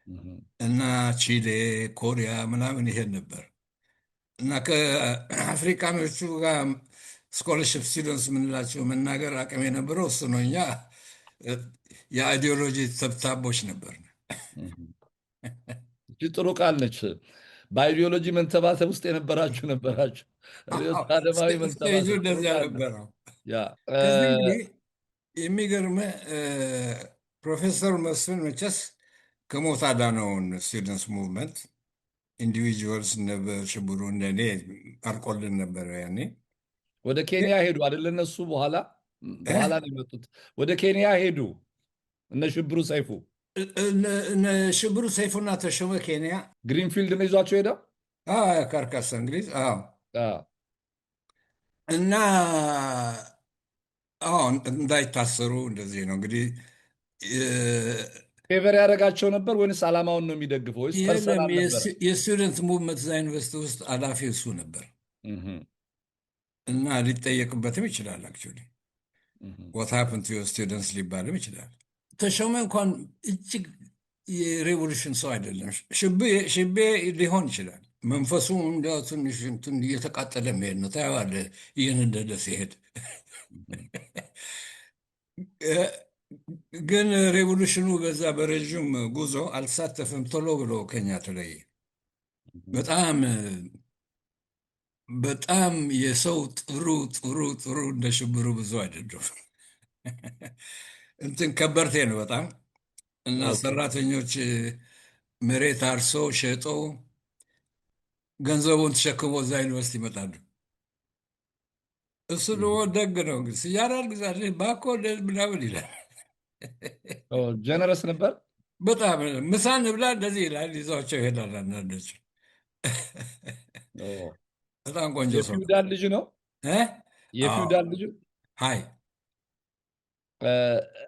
እህ፣ እና ቺሌ፣ ኮሪያ ምናምን ይሄድ ነበር እና ከአፍሪካኖቹ ጋር ስኮለርሽፕ ስቱደንትስ የምንላቸው መናገር አቅም የነበረው እሱ ነው። እኛ የአይዲዮሎጂ ተብታቦች ነበር። እህ። እቺ ጥሩ ቃል ነች። በአይዲዮሎጂ መንተባተብ ውስጥ የነበራችሁ ነበራችሁ። ርዕዮተ ዓለማዊ ስቴጁ መንተባተብ ጥሩ እንደዚያ ቃል ነው። ነበረው። ያ ከዚህ እንግዲህ የሚገርምህ ፕሮፌሰር መስፍን መቸስ ከሞት አዳነውን ስቱደንትስ ሙቭመንት ኢንዲቪጁዋልስ ነበር ሽብሩ እንደኔ አርቆልን ነበረ ያኔ። ወደ ኬንያ ሄዱ አይደለ? እነሱ በኋላ በኋላ ነው የመጡት። ወደ ኬንያ ሄዱ እነ ሽብሩ ሰይፉ። እነ ሽብሩ ሰይፉና ተሾመ ኬንያ። ግሪንፊልድ ነው ይዟቸው ሄደው። ካርካሳ እንግሊዝ። አዎ። አዎ። እና አሁን እንዳይታሰሩ እንደዚህ ነው እንግዲህ። ፌቨር ያደረጋቸው ነበር ወይንስ ዓላማውን ነው የሚደግፈው ወይስ የለም ፐርሰናል ነበረ? የስቱደንት ሙቭመንት እዛ ዩኒቨርሲቲ ውስጥ ኃላፊ እሱ ነበር እህ፣ እና ሊጠየቅበትም ይችላል። አክቹዋሊ እህ፣ ዋት ሃፕን ቱ ዮር ስቱደንትስ ሊባልም ይችላል። ተሾመ እንኳን እጅግ የሬቮሉሽን ሰው አይደለም። ሽቤ ሊሆን ይችላል። መንፈሱ እንዲያው ትንሽ እንትን እየተቃጠለ መሄድ ነው። ታየዋለህ እየነደደ ሲሄድ። ግን ሬቮሉሽኑ በዛ በረዥም ጉዞ አልተሳተፍም። ቶሎ ብሎ ከኛ ተለየ። እህ። በጣም በጣም የሰው ጥሩ ጥሩ ጥሩ እንደ ሽብሩ ብዙ አይደለም። እንትን ከበርቴ ነው በጣም። እና ኦኬ። ሰራተኞች መሬት አርሶ ሸጦ ገንዘቡን ተሸክሞ እዛ ዩኒቨርሲቲ ይመጣሉ። እሱ ደግሞ ደግ ነው እንግዲህ ስያራ አልግዛልህ ባኮ ምናምን ይላል። ጀነረስ ነበር። በጣም ምሳን ብላ እንደዚህ ይላል። ይዟቸው ይሄዳል። አንዳንዶች ኦ፣ በጣም ቆንጆ ሰው ነው። የፊውዳል ልጅ ነው። እ? አዎ። የፊውዳል ልጅ። ሀይ እ፣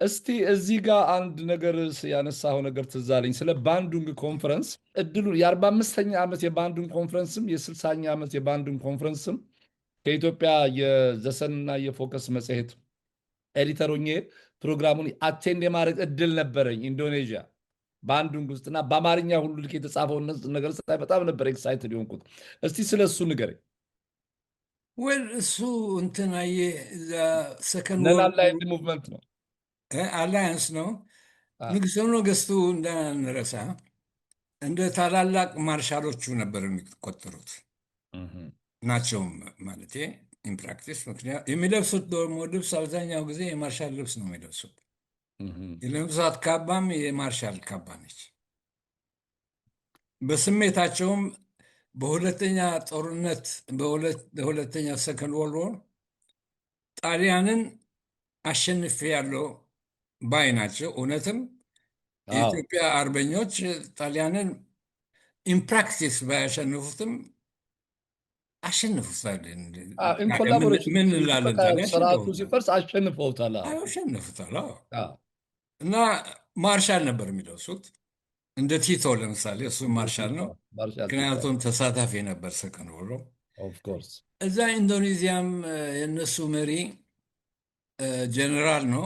እስቲ እዚህ ጋር አንድ ነገር ያነሳው ነገር ትዝ አለኝ ስለ ባንዱንግ ኮንፈረንስ እድሉ የ45ኛ ዓመት የባንዱንግ ኮንፈረንስም የ60ኛ ዓመት የባንዱንግ ኮንፈረንስም ከኢትዮጵያ የዘሰንና የፎከስ መጽሔት ኤዲተር ሆኜ ፕሮግራሙን አቴንድ የማድረግ እድል ነበረኝ ኢንዶኔዥያ ባንዱንግ ውስጥ እና በአማርኛ ሁሉ ልክ የተጻፈውን ነገር ስታይ በጣም ነበር ኤክሳይትድ የሆንኩት። እስቲ ስለ እሱ ንገረኝ። ወይ እሱ እንትን አየህ እዛ ሰከንድ ነን ወርልድ አላይንድ ሙቭመንት ነው። አላያንስ ነው። አ፣ ንጉሠ ነገሥቱ እንዳንረሳ እንደ ታላላቅ ማርሻሎቹ ነበር የሚቆጠሩት እህ፣ ናቸውም ማለት ኢንፕራክቲስ። ምክንያት የሚለብሱት ደግሞ ልብስ አብዛኛው ጊዜ የማርሻል ልብስ ነው የሚለብሱት። እህ፣ የለብሷት ካባም የማርሻል ካባ ነች። በስሜታቸውም በሁለተኛ ጦርነት በሁለተኛ ሰከንድ ወርልድ ዋር ጣሊያንን አሸንፌ ያለው ባይ ናቸው። እውነትም አዎ። የኢትዮጵያ አርበኞች ጣሊያንን ኢምፕራክቲስ ባያሸንፉትም አሸንፉታል። ኢን ኮላቦሬሽን ምን እንላለን ታዲያ? ስርዓቱ አሸንፉታል። ሲፈርስ አሸንፈውታል። አዎ። አሸንፉታል። አዎ። አዎ። እና ማርሻል ነበር የሚለብሱት እንደ ቲቶ ለምሳሌ እሱ ማርሻል ነው። ማርሻል ቲቶ ምክንያቱም ተሳታፊ ነበር ሰከንድ ብሎ ኦፍ ኮርስ። እዛ ኢንዶኔዚያም የነሱ መሪ ጀነራል ነው።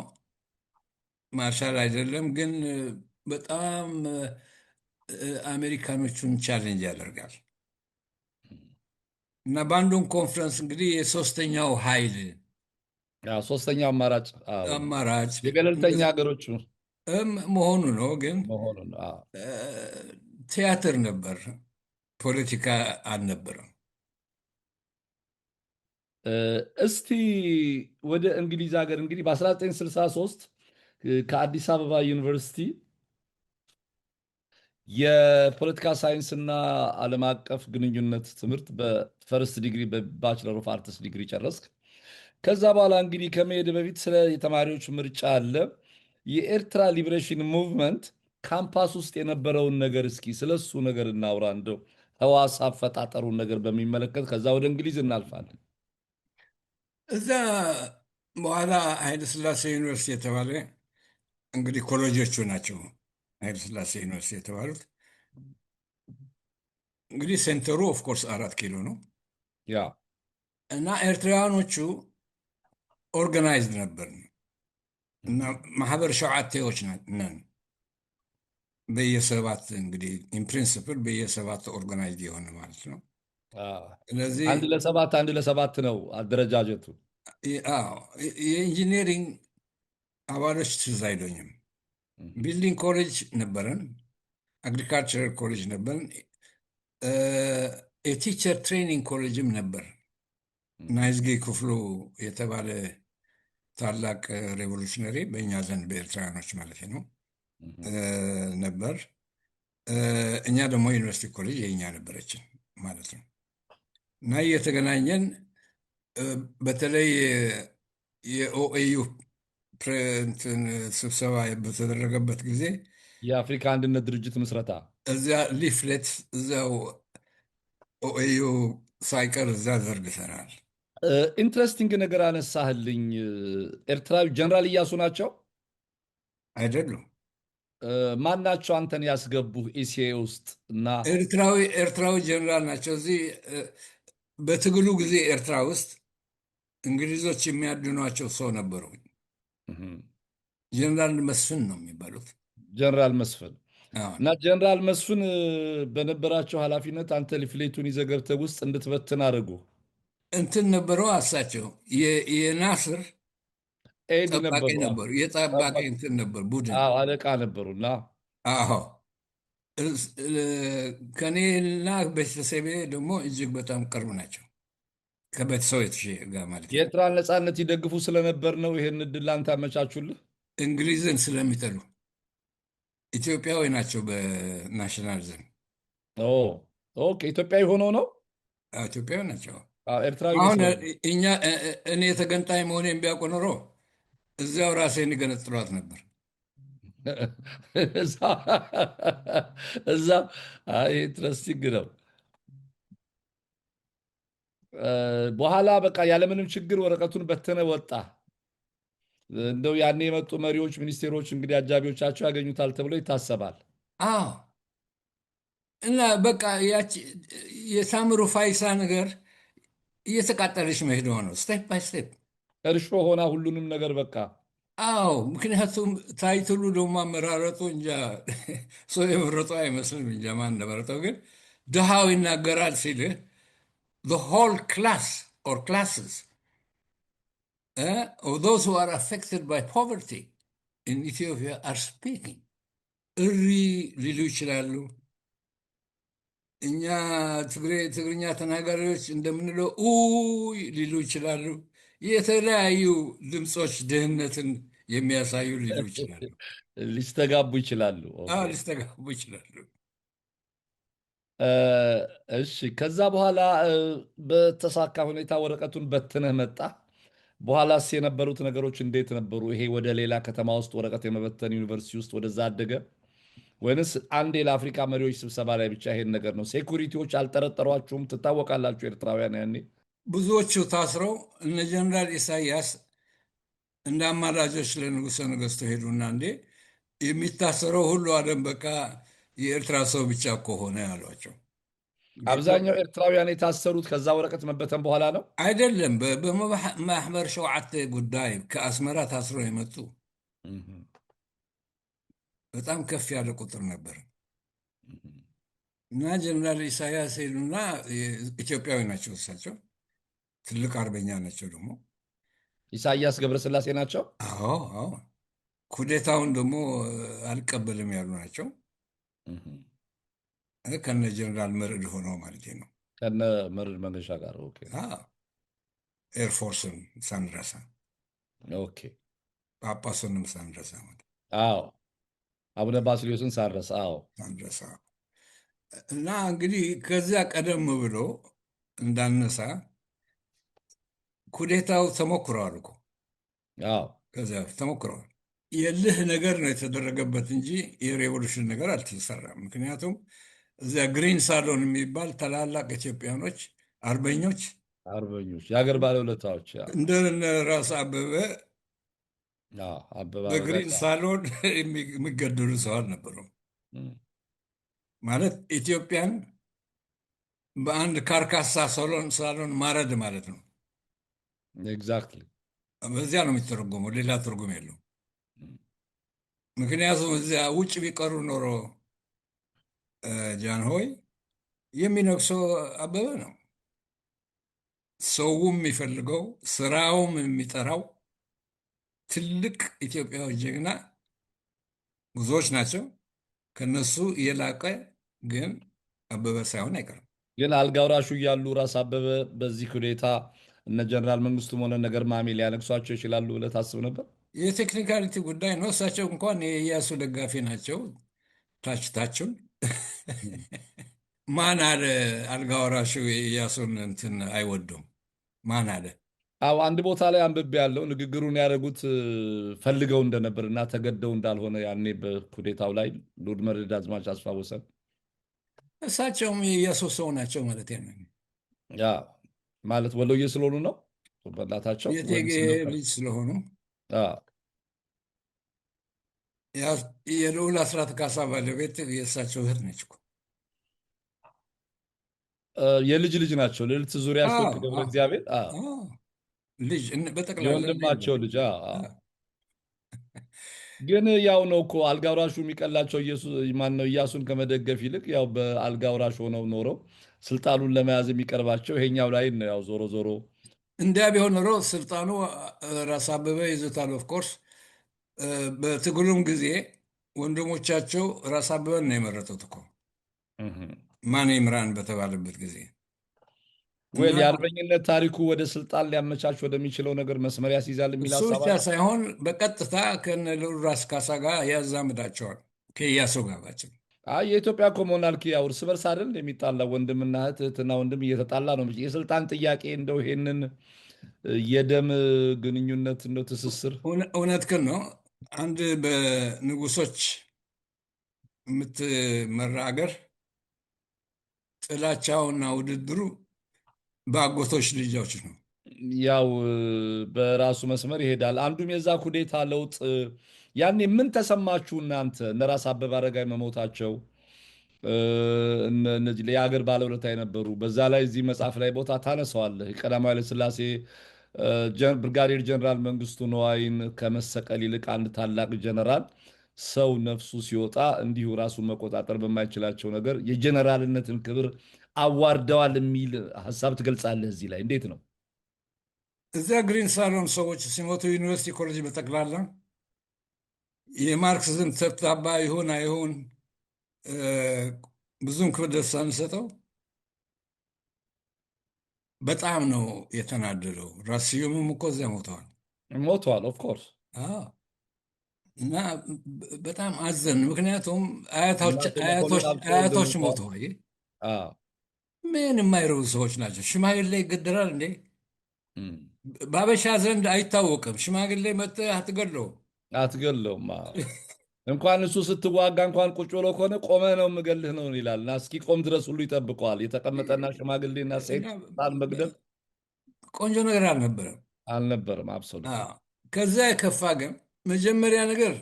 ማርሻል አይደለም ግን በጣም አሜሪካኖቹን ቻሌንጅ ያደርጋል። እና በአንዱን ኮንፈረንስ እንግዲህ የሶስተኛው ኃይል ሶስተኛው አማራጭ አማራጭ የገለልተኛ ሀገሮች መሆኑ ነው። ግን መሆኑን ቲያትር ነበር፣ ፖለቲካ አልነበረም። እስቲ ወደ እንግሊዝ ሀገር እንግዲህ በ1963 ከአዲስ አበባ ዩኒቨርሲቲ የፖለቲካ ሳይንስና ዓለም አቀፍ ግንኙነት ትምህርት በፈርስት ዲግሪ በባችለር ኦፍ አርትስ ዲግሪ ጨረስክ። ከዛ በኋላ እንግዲህ ከመሄድ በፊት ስለ የተማሪዎች ምርጫ አለ። የኤርትራ ሊብሬሽን ሙቭመንት ካምፓስ ውስጥ የነበረውን ነገር እስኪ ስለሱ ነገር እናውራ። እንደው ህዋስ አፈጣጠሩን ነገር በሚመለከት ከዛ ወደ እንግሊዝ እናልፋለን። እዛ በኋላ ኃይለሥላሴ ዩኒቨርሲቲ የተባለ እንግዲህ ኮሌጆቹ ናቸው ኃይለሥላሴ ዩኒቨርሲቲ የተባሉት። እንግዲህ ሴንተሩ ኦፍኮርስ 4 ኪሎ ነው ያ እና ኤርትራውያኖቹ ኦርጋናይዝድ ነበር እና ማህበር ሸውዓቴዎች ነን። በየሰባት እንግዲህ ኢንፕሪንስፕል በየሰባት ኦርጋናይዝድ የሆነ ማለት ነው። ስለዚህ 1 ለ7 ነው አደረጃጀቱ። የኢንጂነሪንግ አባሎች ትዝ አይሉኝም። ቢልዲንግ ኮሌጅ ነበረን፣ አግሪካልቸራል ኮሌጅ ነበረን፣ የቲቸር ትሬኒንግ ኮሌጅም ነበር። ናይዝጌ ክፍሉ የተባለ ታላቅ ሬቮሉሽነሪ በእኛ ዘንድ በኤርትራውያኖች ማለት ነው ነበር። እኛ ደግሞ ዩኒቨርሲቲ ኮሌጅ የእኛ ነበረችን ማለት ነው። እና እየተገናኘን በተለይ የኦኤዩ ስብሰባ በተደረገበት ጊዜ የአፍሪካ አንድነት ድርጅት ምስረታ እዚያ ሊፍሌት እዚያው ኦኤዩ ሳይቀር እዛ ዘርግተናል። ኢንትረስቲንግ ነገር አነሳህልኝ። ኤርትራዊ ጀነራል እያሱ ናቸው አይደሉም? ማን ናቸው አንተን ያስገቡህ ኢሲኤ ውስጥ? እና ኤርትራዊ ጀነራል ናቸው። እዚህ በትግሉ ጊዜ ኤርትራ ውስጥ እንግሊዞች የሚያድኗቸው ሰው ነበሩ። ጀነራል መስፍን ነው የሚባሉት። ጀነራል መስፍን እና ጀነራል መስፍን በነበራቸው ኃላፊነት አንተ ሊፍሌቱን ይዘህ ገብተህ ውስጥ እንድትበትን አድርጉ እንትን ነበረው። አሳቸው የናስር ኤድ ጠባቂ ነበሩ። ነበሩ። የጠባቂ እንትን ነበር ቡድን አለቃ ነበሩና አዎ ከኔና ቤተሰቤ ደግሞ እጅግ በጣም ቅርብ ናቸው። ከቤተሰቦች ጋር ማለት ነው። የኤርትራን ነፃነት ይደግፉ ስለነበር ነው ይሄን እድል ላንተ አመቻቹልህ። እንግሊዝን ስለሚጠሉ ኢትዮጵያዊ ናቸው በናሽናሊዝም። ኦኬ ኢትዮጵያዊ ሆነው ነው? ኢትዮጵያዊ ናቸው። ኤርትራዊ አሁን እኔ ተገንጣይ መሆኔን ቢያውቁ ኖሮ እዚያው ራሴን ገነጥሏት ነበር። እዛ ኢንትረስቲንግ ነው። በኋላ በቃ ያለምንም ችግር ወረቀቱን በተነ ወጣ። እንደው ያኔ የመጡ መሪዎች፣ ሚኒስቴሮች እንግዲህ አጃቢዎቻቸው ያገኙታል ተብሎ ይታሰባል። አዎ እና በቃ ያቺ የሳምሩ ፋይሳ ነገር እየተቃጠለች መሄድ ነው ስቴፕ ባይ ስቴፕ እርሾ ሆና ሁሉንም ነገር በቃ አዎ። ምክንያቱም ታይትሉ ደግሞ አመራረጡ እንጃ ሰው የመረጠው አይመስልም። እንጃ ማን እንደመረጠው ግን ድሃው ይናገራል ሲልህ the whole class or classes of those who are affected by poverty in Ethiopia are speaking እሪ ሊሉ ይችላሉ። እኛ ትግርኛ ተናጋሪዎች እንደምንለው ሊሉ ይችላሉ። የተለያዩ ድምፆች ድህነትን የሚያሳዩ ሊሉ ይችላሉ። ሊስተጋቡ ይችላሉ። ሊስተጋቡ ይችላሉ። እሺ ከዛ በኋላ በተሳካ ሁኔታ ወረቀቱን በትነህ መጣ። በኋላስ የነበሩት ነገሮች እንዴት ነበሩ? ይሄ ወደ ሌላ ከተማ ውስጥ ወረቀት የመበተን ዩኒቨርሲቲ ውስጥ ወደዛ አደገ ወይንስ አንዴ ለአፍሪካ መሪዎች ስብሰባ ላይ ብቻ ይሄን ነገር ነው? ሴኩሪቲዎች አልጠረጠሯችሁም? ትታወቃላችሁ ኤርትራውያን ያኔ ብዙዎቹ ታስረው እነ ጀነራል ኢሳያስ እንደ አማላጆች ለንጉሠ ነገሥቱ ሄዱና እንዴ የሚታሰረው ሁሉ አለም በቃ የኤርትራ ሰው ብቻ እኮ ሆነ ያሏቸው። አብዛኛው ኤርትራውያን የታሰሩት ከዛ ወረቀት መበተን በኋላ ነው አይደለም። በማህበር ሸውዓተ ጉዳይ ከአስመራ ታስረው የመጡ በጣም ከፍ ያለ ቁጥር ነበር እና ጀነራል ኢሳያስ ሄዱና ኢትዮጵያዊ ናቸው እሳቸው ትልቅ አርበኛ ናቸው ደግሞ። ኢሳያስ ገብረስላሴ ናቸው። አዎ አዎ ኩዴታውን ደግሞ አልቀበልም ያሉ ናቸው ከነ ጀነራል መርዕድ ሆነው ማለት ነው። ከነ መርዕድ መንገሻ ጋር። ኦኬ ኤርፎርስን ሳንረሳ ኦኬ። ጳጳሱንም ሳንረሳ ማለት አዎ አቡነ ባስልዮስን ሳንረሳ። አዎ ሳንረሳ እና እንግዲህ ከዚያ ቀደም ብሎ እንዳነሳ ኩዴታው ተሞክረዋል እኮ። አዎ ከዚያ በፊት ተሞክረዋል። የልህ ነገር ነው የተደረገበት እንጂ የሬቮሉሽን ነገር አልተሰራም። ምክንያቱም እዚያ ግሪን ሳሎን የሚባል ታላላቅ ኢትዮጵያኖች አርበኞች አርበኞች የሀገር ባለውለታዎች እንደ ራስ አበበ አበበ በግሪን ሳሎን የሚገደሉ ሰው አልነበሩም። ማለት ኢትዮጵያን በአንድ ካርካሳ ሳሎን ማረድ ማለት ነው። ኤግዛክትሊ በዚያ ነው የሚተረጎመው፣ ሌላ ትርጉም የለው። ምክንያቱም እዚያ ውጭ ቢቀሩ ኖሮ ጃንሆይ የሚነግሰው አበበ ነው። ሰውም የሚፈልገው ስራውም የሚጠራው ትልቅ ኢትዮጵያዊ ጀግና ብዙዎች ናቸው። ከነሱ የላቀ ግን አበበ ሳይሆን አይቀርም። ግን አልጋውራሹ እያሉ ራስ አበበ በዚህ ሁኔታ እነ ጀነራል መንግስቱም ሆነ ነገር ማሜ ሊያነግሷቸው ይችላሉ ብለህ ታስብ ነበር? የቴክኒካሊቲ ጉዳይ ነው። እሳቸው እንኳን የኢያሱ ደጋፊ ናቸው። ታችን ማን አለ አልጋወራሹ የኢያሱን እንትን አይወዱም? ማን አለ? አዎ አንድ ቦታ ላይ አንብቤ ያለው ንግግሩን ያደረጉት ፈልገው እንደነበር እና ተገደው እንዳልሆነ ያኔ በኩዴታው ላይ ሎርድ መርዕድ አዝማች አስፋወሰን። እሳቸውም የኢያሱ ሰው ናቸው ማለት ነው። ያ ማለት ወሎዬ ስለሆኑ ነው በእናታቸው የእቴጌ ልጅ ስለሆኑ የልዑል አስራት ካሳ ባለቤት የእሳቸው እህት ነች እኮ። የልጅ ልጅ ናቸው። ልዕልት ዙሪያ ሾክ ገብረ እግዚአብሔር ልጅ በጠቅላላ የወንድማቸው ልጅ። ግን ያው ነው እኮ አልጋውራሹ የሚቀላቸው ማነው ኢያሱን ከመደገፍ ይልቅ ያው በአልጋውራሽ ሆነው ኖረው ስልጣኑን ለመያዝ የሚቀርባቸው ይሄኛው ላይ ነው። ያው ዞሮ ዞሮ እንዲያ ቢሆን ኖሮ ስልጣኑ ራስ አበበ ይዞታል። ኦፍኮርስ በትግሉም ጊዜ ወንድሞቻቸው ራስ አበበን ነው የመረጡት እኮ ማን ይምራን በተባለበት ጊዜ። ወይ የአርበኝነት ታሪኩ ወደ ስልጣን ሊያመቻች ወደሚችለው ነገር መስመር ያስይዛል የሚል እሱ ሀሳብ ብቻ ሳይሆን በቀጥታ ከነ ልዑል ራስ ካሳ ጋር ያዛምዳቸዋል ከኢያሱ ጋር ባጭሩ። የኢትዮጵያ እኮ ሞናርኪ ያው እርስ በርስ አይደል የሚጣላ ወንድምና እህት እህትና ወንድም እየተጣላ ነው። የስልጣን ጥያቄ እንደው ይሄንን የደም ግንኙነት እንደው ትስስር እውነት ግን ነው። አንድ በንጉሶች የምትመራ ሀገር ጥላቻውና ውድድሩ በአጎቶች ልጆች ነው። ያው በራሱ መስመር ይሄዳል። አንዱም የዛ ኩዴታ ለውጥ ያኔ ምን ተሰማችሁ እናንተ? እነ ራስ አበበ አረጋይ መሞታቸው እነዚህ የሀገር ባለውለታ የነበሩ በዛ ላይ እዚህ መጽሐፍ ላይ ቦታ ታነሰዋለህ። ቀዳማዊ ኃይለ ሥላሴ ብርጋዴር ጀነራል መንግስቱ ነዋይን ከመሰቀል ይልቅ አንድ ታላቅ ጀነራል ሰው ነፍሱ ሲወጣ እንዲሁ ራሱን መቆጣጠር በማይችላቸው ነገር የጀነራልነትን ክብር አዋርደዋል የሚል ሀሳብ ትገልጻለህ እዚህ ላይ እንዴት ነው? እዚያ ግሪን ሳሎን ሰዎች ሲሞቱ ዩኒቨርሲቲ ኮሌጅ በጠቅላላ የማርክስዝም ተብታባ ይሁን አይሁን ብዙም ክብደት ሳንሰጠው በጣም ነው የተናደደው። ራስ ስዩምም እኮ እዚያ ሞተዋል። ኦፍኮርስ እና በጣም አዘን። ምክንያቱም አያቶች ሞተዋል። ምን የማይረቡ ሰዎች ናቸው። ሽማግሌ ይገደላል እንዴ? በአበሻ ዘንድ አይታወቅም። ሽማግሌ መጥተህ አትገለውም። እንኳን እሱ ስትዋጋ እንኳን ቁጭ ብሎ ከሆነ ቆመ ነው የምገልህ ነው ይላል። እና እስኪ ቆም ድረስ ሁሉ ይጠብቀዋል። የተቀመጠና ሽማግሌና ሴት ጣን መግደል ቆንጆ ነገር አልነበረም። አብሶሉት። ከዚያ የከፋ ግን መጀመሪያ ነገር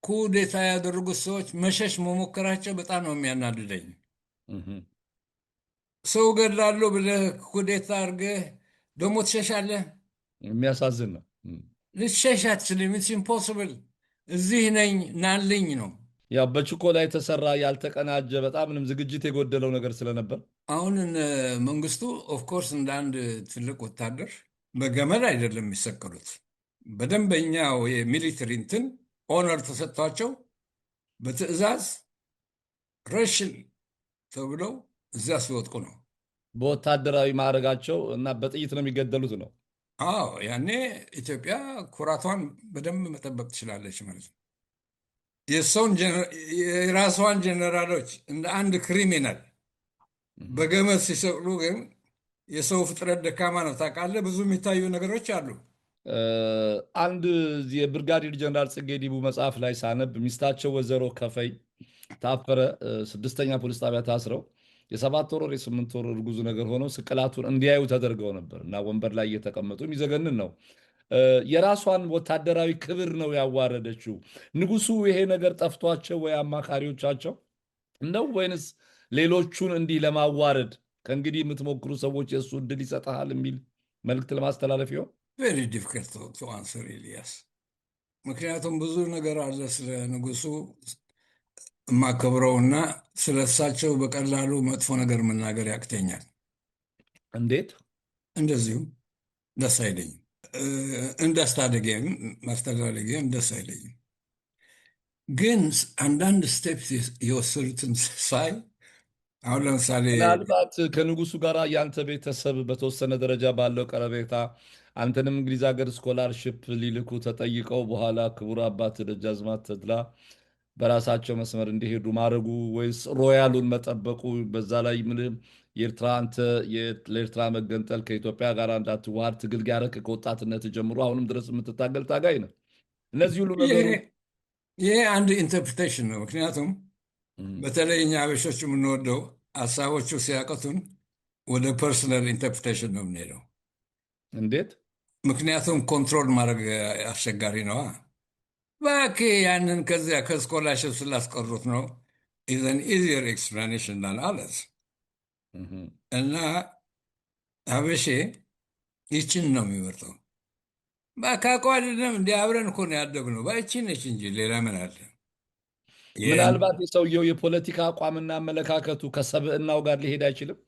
ኩዴታ ያደረጉት ሰዎች መሸሽ መሞከራቸው በጣም ነው የሚያናድደኝ። ሰው ገድላለሁ ብለህ ኩዴታ አድርገህ ደግሞ ትሸሻለህ። የሚያሳዝን ነው። ልትሸሽ አትችልም። ኢትስ ኢምፖስብል። እዚህ ነኝ ናልኝ ነው። ያው በችኮላ የተሰራ ያልተቀናጀ በጣም ምንም ዝግጅት የጎደለው ነገር ስለነበር አሁን መንግስቱ ኦፍኮርስ እንደ አንድ ትልቅ ወታደር በገመድ አይደለም የሚሰቀሉት። በደንበኛው የሚሊተሪ እንትን ኦነር ተሰጥቷቸው በትዕዛዝ ረሽን ተብለው እዚያ ሲወጥቁ ነው። በወታደራዊ ማዕረጋቸው እና በጥይት ነው የሚገደሉት ነው። አዎ ያኔ ኢትዮጵያ ኩራቷን በደንብ መጠበቅ ትችላለች ማለት ነው። የራሷን ጀነራሎች እንደ አንድ ክሪሚናል በገመድ ሲሰቅሉ ግን የሰው ፍጥረት ደካማ ነው ታውቃለህ። ብዙ የሚታዩ ነገሮች አሉ። አንድ የብርጋዴር ጀነራል ጽጌ ዲቡ መጽሐፍ ላይ ሳነብ ሚስታቸው ወይዘሮ ከፈይ ታፈረ 6ኛ ፖሊስ ጣቢያ ታስረው የ7 ወር የ8 ወር እርጉዝ ነገር ሆነው ስቅላቱን እንዲያዩ ተደርገው ነበር እና ወንበር ላይ እየተቀመጡ የሚዘገንን ነው። የራሷን ወታደራዊ ክብር ነው ያዋረደችው። ንጉሱ ይሄ ነገር ጠፍቷቸው ወይ አማካሪዎቻቸው ነው ወይንስ ሌሎቹን እንዲህ ለማዋረድ ከእንግዲህ የምትሞክሩ ሰዎች የእሱ እድል ይሰጠሃል የሚል መልእክት ለማስተላለፍ ይሆን? ቬሪ ዲፊከልት ቱ አንሰር ኤልያስ። ምክንያቱም ብዙ ነገር አለ ስለ ንጉሱ የማከብረውና ስለ እሳቸው በቀላሉ መጥፎ ነገር መናገር ያቅተኛል። እንዴት? እንደዚሁ ደስ አይለኝም። ማስተዳደጌም ደስ አይለኝም። ግን አንዳንድ ስቴፕስ የወሰዱትን ሳይ አሁን ለምሳሌ ምናልባት ከንጉሱ ጋር ያንተ ቤተሰብ በተወሰነ ደረጃ ባለው ቀረቤታ አንተንም እንግሊዝ ሀገር ስኮላርሽፕ ሊልኩ ተጠይቀው በኋላ ክቡር አባት ደጃዝማች ተድላ በራሳቸው መስመር እንዲሄዱ ማድረጉ ወይስ ሮያሉን መጠበቁ? በዛ ላይ ምን የኤርትራ አንተ ለኤርትራ መገንጠል ከኢትዮጵያ ጋር እንዳትዋሃድ ትግል ያደረክ ከወጣትነት ጀምሮ አሁንም ድረስ የምትታገል ታጋይ ነው። እነዚህ ሁሉ ነገሮች ይሄ አንድ ኢንተርፕሪቴሽን ነው። ምክንያቱም በተለይ እኛ አበሾች የምንወደው ሀሳቦቹ ሲያቀቱን ወደ ፐርሰናል ኢንተርፕሪቴሽን ነው የምንሄደው። እንዴት? ምክንያቱም ኮንትሮል ማድረግ አስቸጋሪ ነዋ። እባክህ ያንን ከዚያ ከስኮላርሽፕ ስላስቀሩት ነው ኢዘን ኢዚየር ኤክስፕላኔሽን ዳን አለስ እና ሀበሼ ይችን ነው የሚመርጠው። በአካቋ አይደለም እንዲ አብረን እኮ ነው ያደግነው። ባይቺ ነች እንጂ ሌላ ምን አለ? ምናልባት የሰውየው የፖለቲካ አቋምና አመለካከቱ ከሰብዕናው ጋር ሊሄድ አይችልም።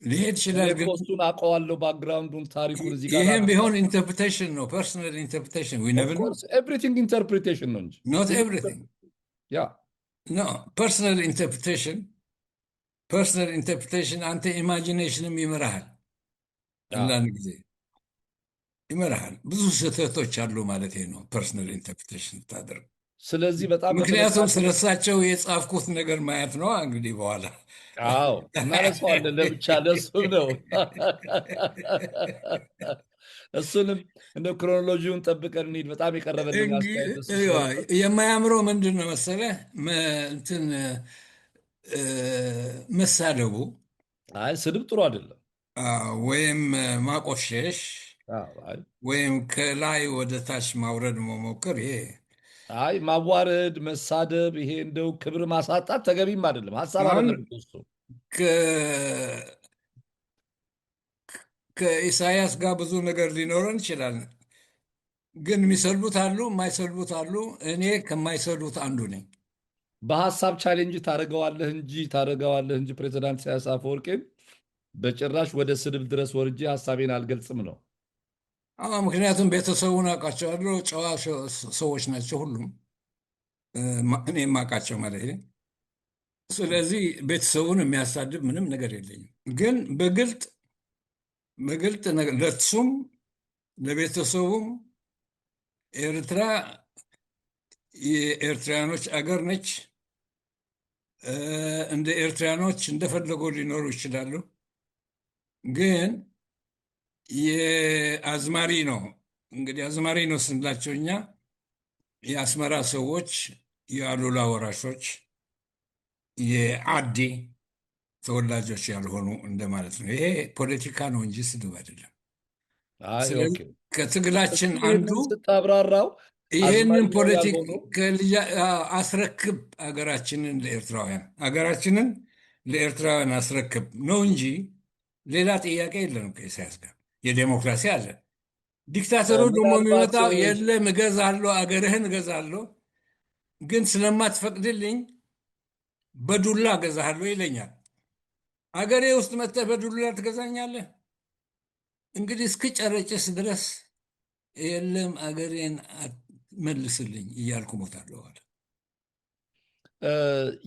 ሊሄድ ይችላል፣ ግን እሱን አውቀዋለሁ ባክግራውንዱን ታሪኩን እዚህ ጋር ይህም ቢሆን ኢንተርፕሬቴሽን ነው፣ ፐርሰናል ኢንተርፕሬቴሽን። ኤቭሪቲንግ ኢንተርፕሬቴሽን ነው እንጂ ኖት ኤቭሪቲንግ። ያ ኖ ፐርሰናል ኢንተርፕሬቴሽን፣ ፐርሰናል ኢንተርፕሬቴሽን አንተ ኢማጂኔሽንም ይመራሃል፣ አንዳንድ ጊዜ ይመራሃል። ብዙ ስህተቶች አሉ ማለት ነው ፐርሰናል ኢንተርፕሬቴሽን ታደርግ። ስለዚህ በጣም ምክንያቱም ስለሳቸው የጻፍኩት ነገር ማየት ነው እንግዲህ በኋላ አዎ እናነሳዋለን ለብቻ ለእሱም ነው። እሱንም እንደ ክሮኖሎጂውን ጠብቀን እንሂድ። በጣም የቀረበልኝ አስተያየት የማያምረው ምንድን ነው መሰለህ እንትን መሳደቡ። አይ ስድብ ጥሩ አይደለም። ወይም ማቆሸሽ ወይም ከላይ ወደ ታች ማውረድ መሞከር ይሄ አይ ማዋረድ፣ መሳደብ ይሄ እንደው ክብር ማሳጣት ተገቢም አይደለም። ሀሳብ አይደለም እሱ። ከኢሳያስ ጋር ብዙ ነገር ሊኖረን ይችላል፣ ግን የሚሰድቡት አሉ፣ የማይሰድቡት አሉ። እኔ ከማይሰድቡት አንዱ ነኝ። በሀሳብ ቻሌንጅ ታደርገዋለህ እንጂ ፕሬዚዳንት ኢሳያስ አፈወርቂን በጭራሽ ወደ ስድብ ድረስ ወርጄ ሀሳቤን አልገልጽም ነው። ምክንያቱም ቤተሰቡን አውቃቸዋለሁ። ጨዋ ሰዎች ናቸው ሁሉም፣ እኔ የማውቃቸው ማለት። ስለዚህ ቤተሰቡን የሚያሳድብ ምንም ነገር የለኝም። ግን በግልጥ ለሱም ለቤተሰቡም ኤርትራ የኤርትራያኖች አገር ነች። እንደ ኤርትራያኖች እንደፈለጉ ሊኖሩ ይችላሉ። ግን የአዝማሪ ነው እንግዲህ አዝማሪ ነው ስንላቸው እኛ የአስመራ ሰዎች የአሉላ ወራሾች የአዲ ተወላጆች ያልሆኑ እንደማለት ነው። ይሄ ፖለቲካ ነው እንጂ ስድብ አይደለም። ከትግላችን አንዱ ስታብራራው ይህንን ፖለቲካ አስረክብ ሀገራችንን ለኤርትራውያን አስረክብ ነው እንጂ ሌላ ጥያቄ የለንም። ከኢሳያስ ጋር የዴሞክራሲ አለ። ዲክታተሩ ደግሞ ምናልባት የሚመጣው የለም እገዛለሁ፣ አገርህን እገዛለሁ፣ ግን ስለማትፈቅድልኝ በዱላ እገዛለሁ ይለኛል። አገሬ ውስጥ መጥተህ በዱላ ትገዛኛለህ? እንግዲህ እስክጨረጭስ ድረስ የለም አገሬን መልስልኝ እያልኩ ሞታለሁ አለ።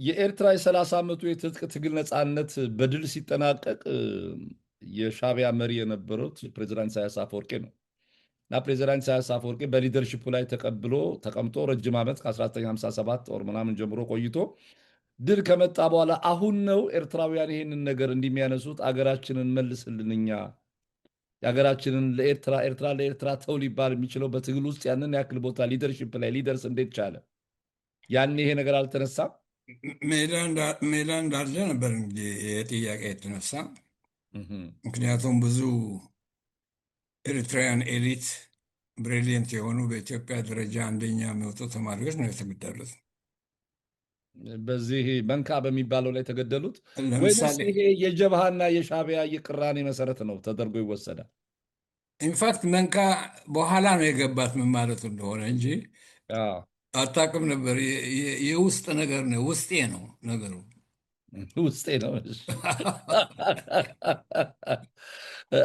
የኤርትራ የ30 ዓመቱ የትጥቅ ትግል ነፃነት በድል ሲጠናቀቅ የሻዕቢያ መሪ የነበሩት ፕሬዚዳንት ኢሳያስ አፈወርቂ ነው እና ፕሬዚዳንት ኢሳያስ አፈወርቂ በሊደርሺፑ ላይ ተቀምጦ ረጅም ዓመት ከ1957 ወር ምናምን ጀምሮ ቆይቶ ድል ከመጣ በኋላ አሁን ነው ኤርትራውያን ይህንን ነገር እንዲሚያነሱት አገራችንን መልስልን እኛ የሀገራችንን ኤርትራ ለኤርትራ ተው ሊባል የሚችለው በትግል ውስጥ ያንን ያክል ቦታ ሊደርሺፕ ላይ ሊደርስ እንዴት ቻለ? ያኔ ይሄ ነገር አልተነሳም። ሜዳ እንዳለ ነበር እንግዲህ ይህ ጥያቄ የተነሳ። ምክንያቱም ብዙ ኤሪትራውያን ኤሊት ብሪሊየንት የሆኑ በኢትዮጵያ ደረጃ አንደኛ የሚወጡ ተማሪዎች ነው የተገደሉት። በዚህ መንካ በሚባለው ላይ የተገደሉት ወይስ ለምሳሌ ይሄ የጀብሃና የሻዕቢያ የቅራኔ መሰረት ነው ተደርጎ ይወሰዳል? ኢንፋክት መንካ በኋላ ነው የገባት ምን ማለቱ እንደሆነ እንጂ አዎ፣ አታውቅም ነበር። የውስጥ ነገር ነው፣ ውስጤ ነው ነገሩ። ውስጤ ነው። እሺ።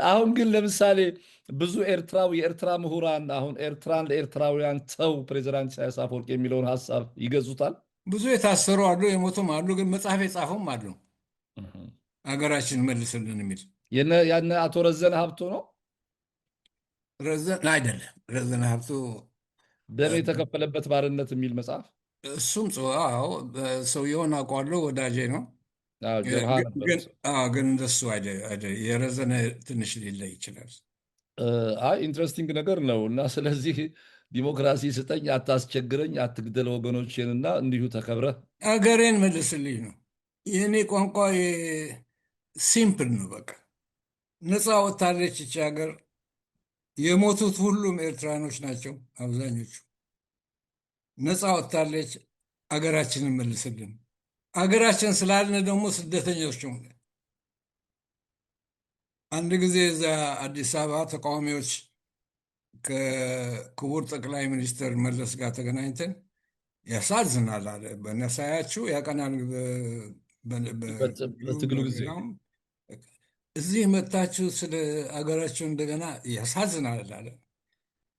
አሁን ግን ለምሳሌ ብዙ የኤርትራ ምሁራን አሁን ኤርትራን ለኤርትራውያን ተው ፕሬዚዳንት ኢሳያስ አፈወርቂ የሚለውን ሀሳብ ይገዙታል። ብዙ የታሰሩ አሉ፣ የሞቱም አሉ። ግን መጽሐፍ የጻፉም አሉ ሀገራችን መልስልን የሚል ያነ አቶ ረዘነ ሀብቶ ነው ረዘን አይደለም። ረዘነ ሀብቱ ደም የተከፈለበት ባርነት የሚል መጽሐፍ። እሱም ሰውየውን አውቀዋለሁ፣ ወዳጄ ነው። አዎ፣ ጀብሃ ነበር። ግን እንደሱ የረዘነ ትንሽ ሊለይ ይችላል። አይ ኢንትረስቲንግ ነገር ነው። እና ስለዚህ ዲሞክራሲ ስጠኝ፣ አታስቸግረኝ፣ አትግደል ወገኖችንና እንዲሁ ተከብረህ አገሬን መልስልኝ ነው የእኔ ቋንቋ። ሲምፕል ነው በቃ። ነፃ ወታለች ይቺ ሀገር። የሞቱት ሁሉም ኤርትራኖች ናቸው አብዛኞቹ። ነፃ ወጥታለች፣ አገራችንን መልስልን። አገራችን ስላልን ደግሞ ስደተኞች ነው። አንድ ጊዜ እዛ አዲስ አበባ ተቃዋሚዎች ከክቡር ጠቅላይ ሚኒስትር መለስ ጋር ተገናኝተን ያሳዝናል አለ። በነሳያችሁ ያቀናል በትግሉ ጊዜ እዚህ መጥታችሁ ስለ አገራችሁ እንደገና ያሳዝናል አለ።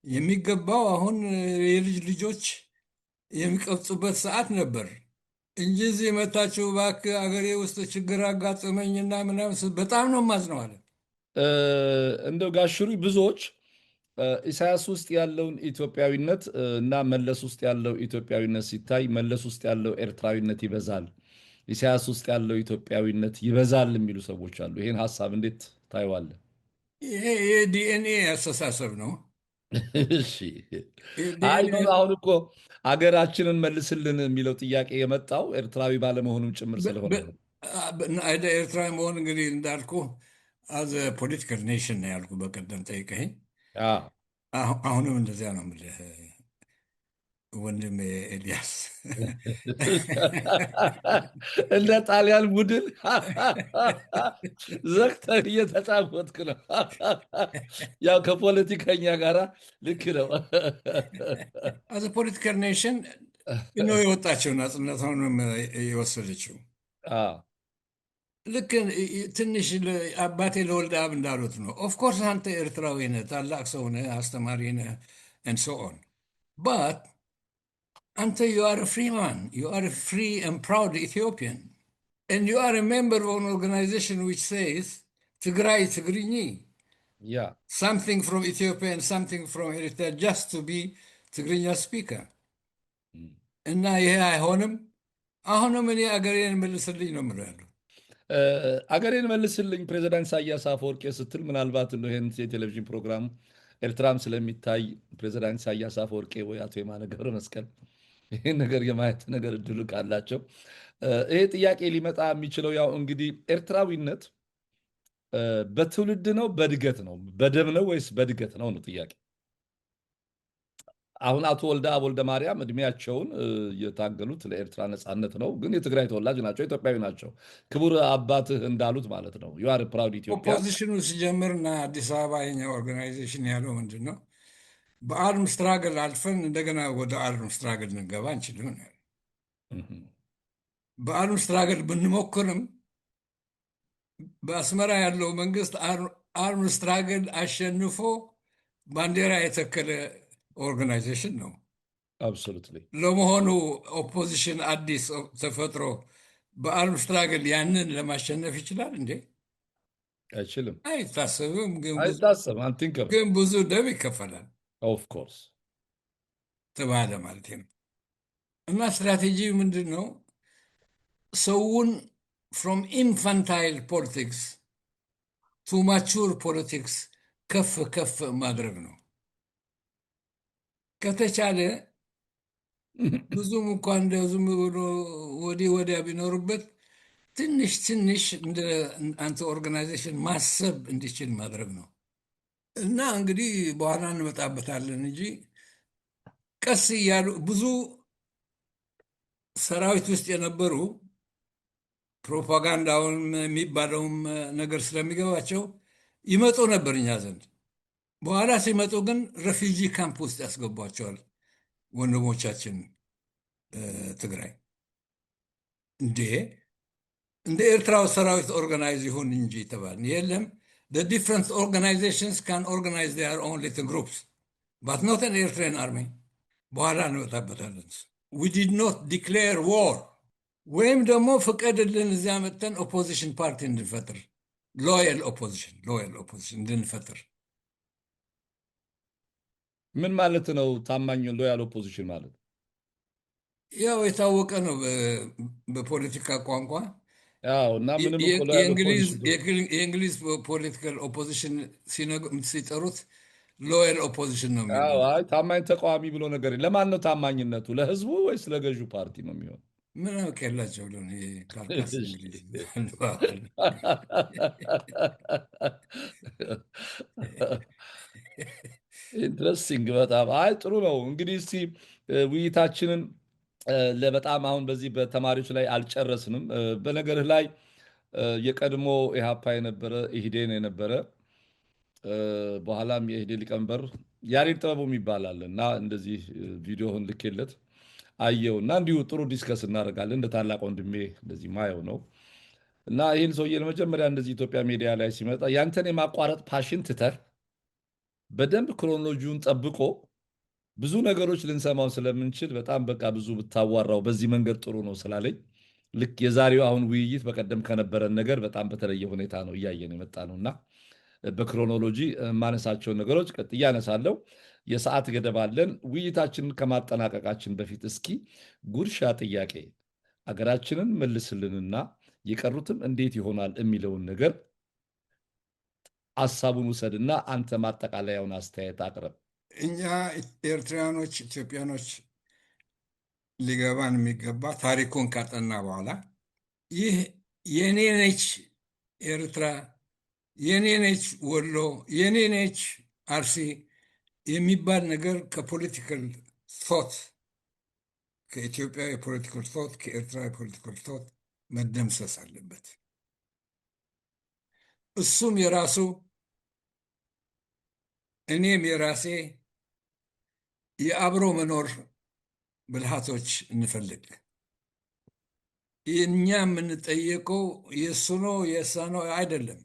የሚገባው አሁን የልጅ ልጆች የሚቀብጡበት ሰዓት ነበር እንጂ እዚህ መጥታችሁ እባክህ አገሬ ውስጥ ችግር አጋጠመኝና ምናምን በጣም ነው የማዝነው አለ። እንደው ጋሽሩ ብዙዎች ኢሳያስ ውስጥ ያለውን ኢትዮጵያዊነት እና መለስ ውስጥ ያለው ኢትዮጵያዊነት ሲታይ መለስ ውስጥ ያለው ኤርትራዊነት ይበዛል፣ ኢሳያስ ውስጥ ያለው ኢትዮጵያዊነት ይበዛል የሚሉ ሰዎች አሉ። ይህን ሀሳብ እንዴት ታየዋለህ? ይሄ የዲኤንኤ አስተሳሰብ ነው። እሺ። አይ አሁን እኮ አገራችንን መልስልን የሚለው ጥያቄ የመጣው ኤርትራዊ ባለመሆኑም ጭምር ስለሆነ ነው። ኤርትራ መሆን እንግዲህ እንዳልኩ አዘ ፖለቲካል ኔሽን ነው ያልኩ በቀደም ጠይቀኝ። አሁንም እንደዚያ ነው የምልህ ወንድም ኤልያስ። እንደ ጣሊያን ቡድን ዘግተህ እየተጫወትክ ነው። ያው ከፖለቲከኛ ጋር ልክ ነው። አዘ ፖለቲካል ኔሽን ነው የወጣችው ናጽነቷንም የወሰደችው። ልክ ትንሽ አባቴ ለወልደ አብ እንዳሉት ነው። ኦፍኮርስ አንተ ኤርትራዊ ነህ፣ ታላቅ ሰው ነህ፣ አስተማሪ ነህ and so on. But አንተ you are a free man. You are a free and proud Ethiopian. And you are a member of an organization which says Tigray Tigrinya. Yeah. Something from Ethiopia and something from Eritrea just to be Tigrinya speaker. እና ይሄ አይሆንም። አሁንም እኔ አገሬን መልስልኝ ነው የምለው ያለው። አገሬን መልስልኝ ፕሬዚዳንት ኢሳያስ አፈወርቂ ስትል ምናልባት ይህን የቴሌቪዥን ፕሮግራም ኤርትራም ስለሚታይ ፕሬዚዳንት ኢሳያስ አፈወርቂ ወይ አቶ የማነ ገብረ መስቀል ይህን ነገር የማየት ነገር እድሉ ካላቸው ይሄ ጥያቄ ሊመጣ የሚችለው ያው እንግዲህ ኤርትራዊነት በትውልድ ነው በእድገት ነው በደም ነው ወይስ በእድገት ነው ነው ጥያቄ። አሁን አቶ ወልደ ማርያም እድሜያቸውን የታገሉት ለኤርትራ ነፃነት ነው፣ ግን የትግራይ ተወላጅ ናቸው፣ ኢትዮጵያዊ ናቸው። ክቡር አባትህ እንዳሉት ማለት ነው ዩ አር ፕራውድ ኢትዮጵያ። ኦፖዚሽኑ ሲጀምርና አዲስ አበባ የኛ ኦርጋናይዜሽን ያለው ምንድን ነው በአርም ስትራግል አልፈን እንደገና ወደ አርም ስትራግል እንገባ እንችል ይሆናል። በአርም ስትራግል ብንሞክርም በአስመራ ያለው መንግስት አርም ስትራግል አሸንፎ ባንዲራ የተከለ ኦርጋናይዜሽን ነው። አብሶሉትሊ። ለመሆኑ ኦፖዚሽን አዲስ ተፈጥሮ በአርም ስትራግል ያንን ለማሸነፍ ይችላል እንዴ? አይችልም፣ አይታሰብም። አይታሰብም። አንቲንከብል። ግን ብዙ ደም ይከፈላል ኦፍ ኮርስ ተባለ ማለት ነው። እና ስትራቴጂ ምንድን ነው? ሰውን ፍሮም ኢንፋንታይል ፖለቲክስ ቱ ማቹር ፖለቲክስ ከፍ ከፍ ማድረግ ነው። ከተቻለ ብዙም እንኳን እንደ ዝም ብሎ ወዲህ ወዲያ ቢኖሩበት ትንሽ ትንሽ እንደ አንተ ኦርጋናይዜሽን ማሰብ እንዲችል ማድረግ ነው። እና እንግዲህ በኋላ እንመጣበታለን እንጂ ቀስ እያሉ ብዙ ሰራዊት ውስጥ የነበሩ ፕሮፓጋንዳውን የሚባለውም ነገር ስለሚገባቸው ይመጡ ነበር እኛ ዘንድ። በኋላ ሲመጡ ግን ረፊጂ ካምፕ ውስጥ ያስገቧቸዋል ወንድሞቻችን ትግራይ። እንደ ኤርትራው ሰራዊት ኦርጋናይዝ ይሁን እንጂ ተባል። የለም the different organizations can organize their own little groups but not an Eritrean army። በኋላ እንመጣበታለን። we did not declare war ወይም ደግሞ ፍቀድልን እዚያ መጥተን ኦፖዚሽን ፓርቲ እንድንፈጥር፣ ሎያል ኦፖዚሽን እንድንፈጥር። ምን ማለት ነው? ታማኝ ሎያል ኦፖዚሽን ማለት ያው የታወቀ ነው በፖለቲካ ቋንቋ። እና ምንም የእንግሊዝ ፖለቲካል ኦፖዚሽን ሲጠሩት ሎያል ኦፖዚሽን ነው የሚለው። ታማኝ ተቃዋሚ ብሎ ነገር ለማን ነው ታማኝነቱ? ለህዝቡ ወይስ ለገዢው ፓርቲ ነው የሚሆን? ምን አውቅ ያላቸው ብሎ ካርካስ እንግሊዝ ኢንትረስቲንግ በጣም ጥሩ ነው። እንግዲህ እስቲ ውይይታችንን በጣም አሁን በዚህ በተማሪዎች ላይ አልጨረስንም። በነገርህ ላይ የቀድሞ ኢህአፓ የነበረ ኢህዴን የነበረ በኋላም የኢህዴን ሊቀመንበር ያሬድ ጥበቡ ይባላል እና እንደዚህ ቪዲዮውን ልኬለት አየው እና እንዲሁ ጥሩ ዲስከስ እናደርጋለን። እንደ ታላቅ ወንድሜ እንደዚህ ማየው ነው እና ይህን ሰውዬ ለመጀመሪያ እንደዚህ ኢትዮጵያ ሚዲያ ላይ ሲመጣ ያንተን የማቋረጥ ፓሽን ትተህ በደንብ ክሮኖሎጂውን ጠብቆ ብዙ ነገሮች ልንሰማው ስለምንችል በጣም በቃ ብዙ ብታዋራው በዚህ መንገድ ጥሩ ነው ስላለኝ ልክ የዛሬው አሁን ውይይት በቀደም ከነበረን ነገር በጣም በተለየ ሁኔታ ነው እያየን የመጣ ነው እና በክሮኖሎጂ ማነሳቸውን ነገሮች ቀጥዬ አነሳለሁ። የሰዓት ገደብ አለን። ውይይታችንን ከማጠናቀቃችን በፊት እስኪ ጉርሻ ጥያቄ አገራችንን መልስልንና የቀሩትም እንዴት ይሆናል የሚለውን ነገር ሀሳቡን ውሰድና አንተ ማጠቃለያውን አስተያየት አቅርብ። እኛ ኤርትራያኖች፣ ኢትዮጵያኖች ሊገባን የሚገባ ታሪኩን ካጠና በኋላ ይህ የኔ ነች ኤርትራ፣ የኔ ነች ወሎ፣ የኔ ነች አርሲ የሚባል ነገር ከፖለቲካል ቶት ከኢትዮጵያ የፖለቲካል ቶት ከኤርትራ የፖለቲካል ቶት መደምሰስ አለበት። እሱም የራሱ እኔም የራሴ የአብሮ መኖር ብልሃቶች እንፈልግ። እኛ የምንጠየቀው የእሱ ነው የእሷ ነው አይደለም።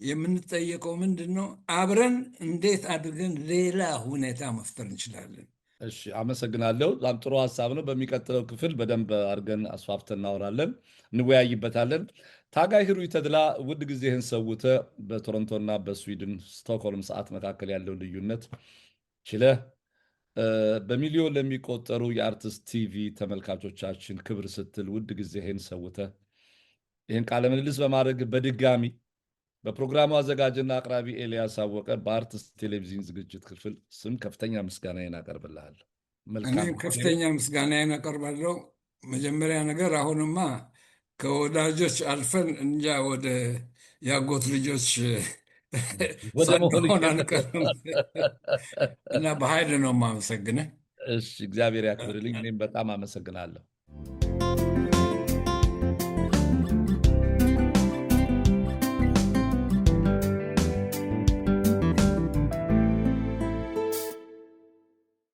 የምንጠየቀው ምንድን ነው? አብረን እንዴት አድርገን ሌላ ሁኔታ መፍጠር እንችላለን? እሺ፣ አመሰግናለሁ። በጣም ጥሩ ሀሳብ ነው። በሚቀጥለው ክፍል በደንብ አድርገን አስፋፍተን እናወራለን፣ እንወያይበታለን። ታጋይ ህሩይ ተድላ ውድ ጊዜህን ሰውተህ በቶሮንቶና በስዊድን ስቶክሆልም ሰዓት መካከል ያለው ልዩነት ችለህ በሚሊዮን ለሚቆጠሩ የአርትስት ቲቪ ተመልካቾቻችን ክብር ስትል ውድ ጊዜህን ሰውተህ ይህን ቃለ ምልልስ በማድረግ በድጋሚ በፕሮግራሙ አዘጋጅና አቅራቢ ኤልያስ አወቀ በአርትስት ቴሌቪዥን ዝግጅት ክፍል ስም ከፍተኛ ምስጋናዬን አቀርብልሃለሁ። እኔም ከፍተኛ ምስጋናዬን አቀርባለሁ። መጀመሪያ ነገር አሁንማ ከወዳጆች አልፈን እንጃ ወደ ያጎት ልጆች ሳንሆን አንቀርም እና በኃይል ነው የማመሰግንህ። እሺ፣ እግዚአብሔር ያክብርልኝ። እኔም በጣም አመሰግናለሁ።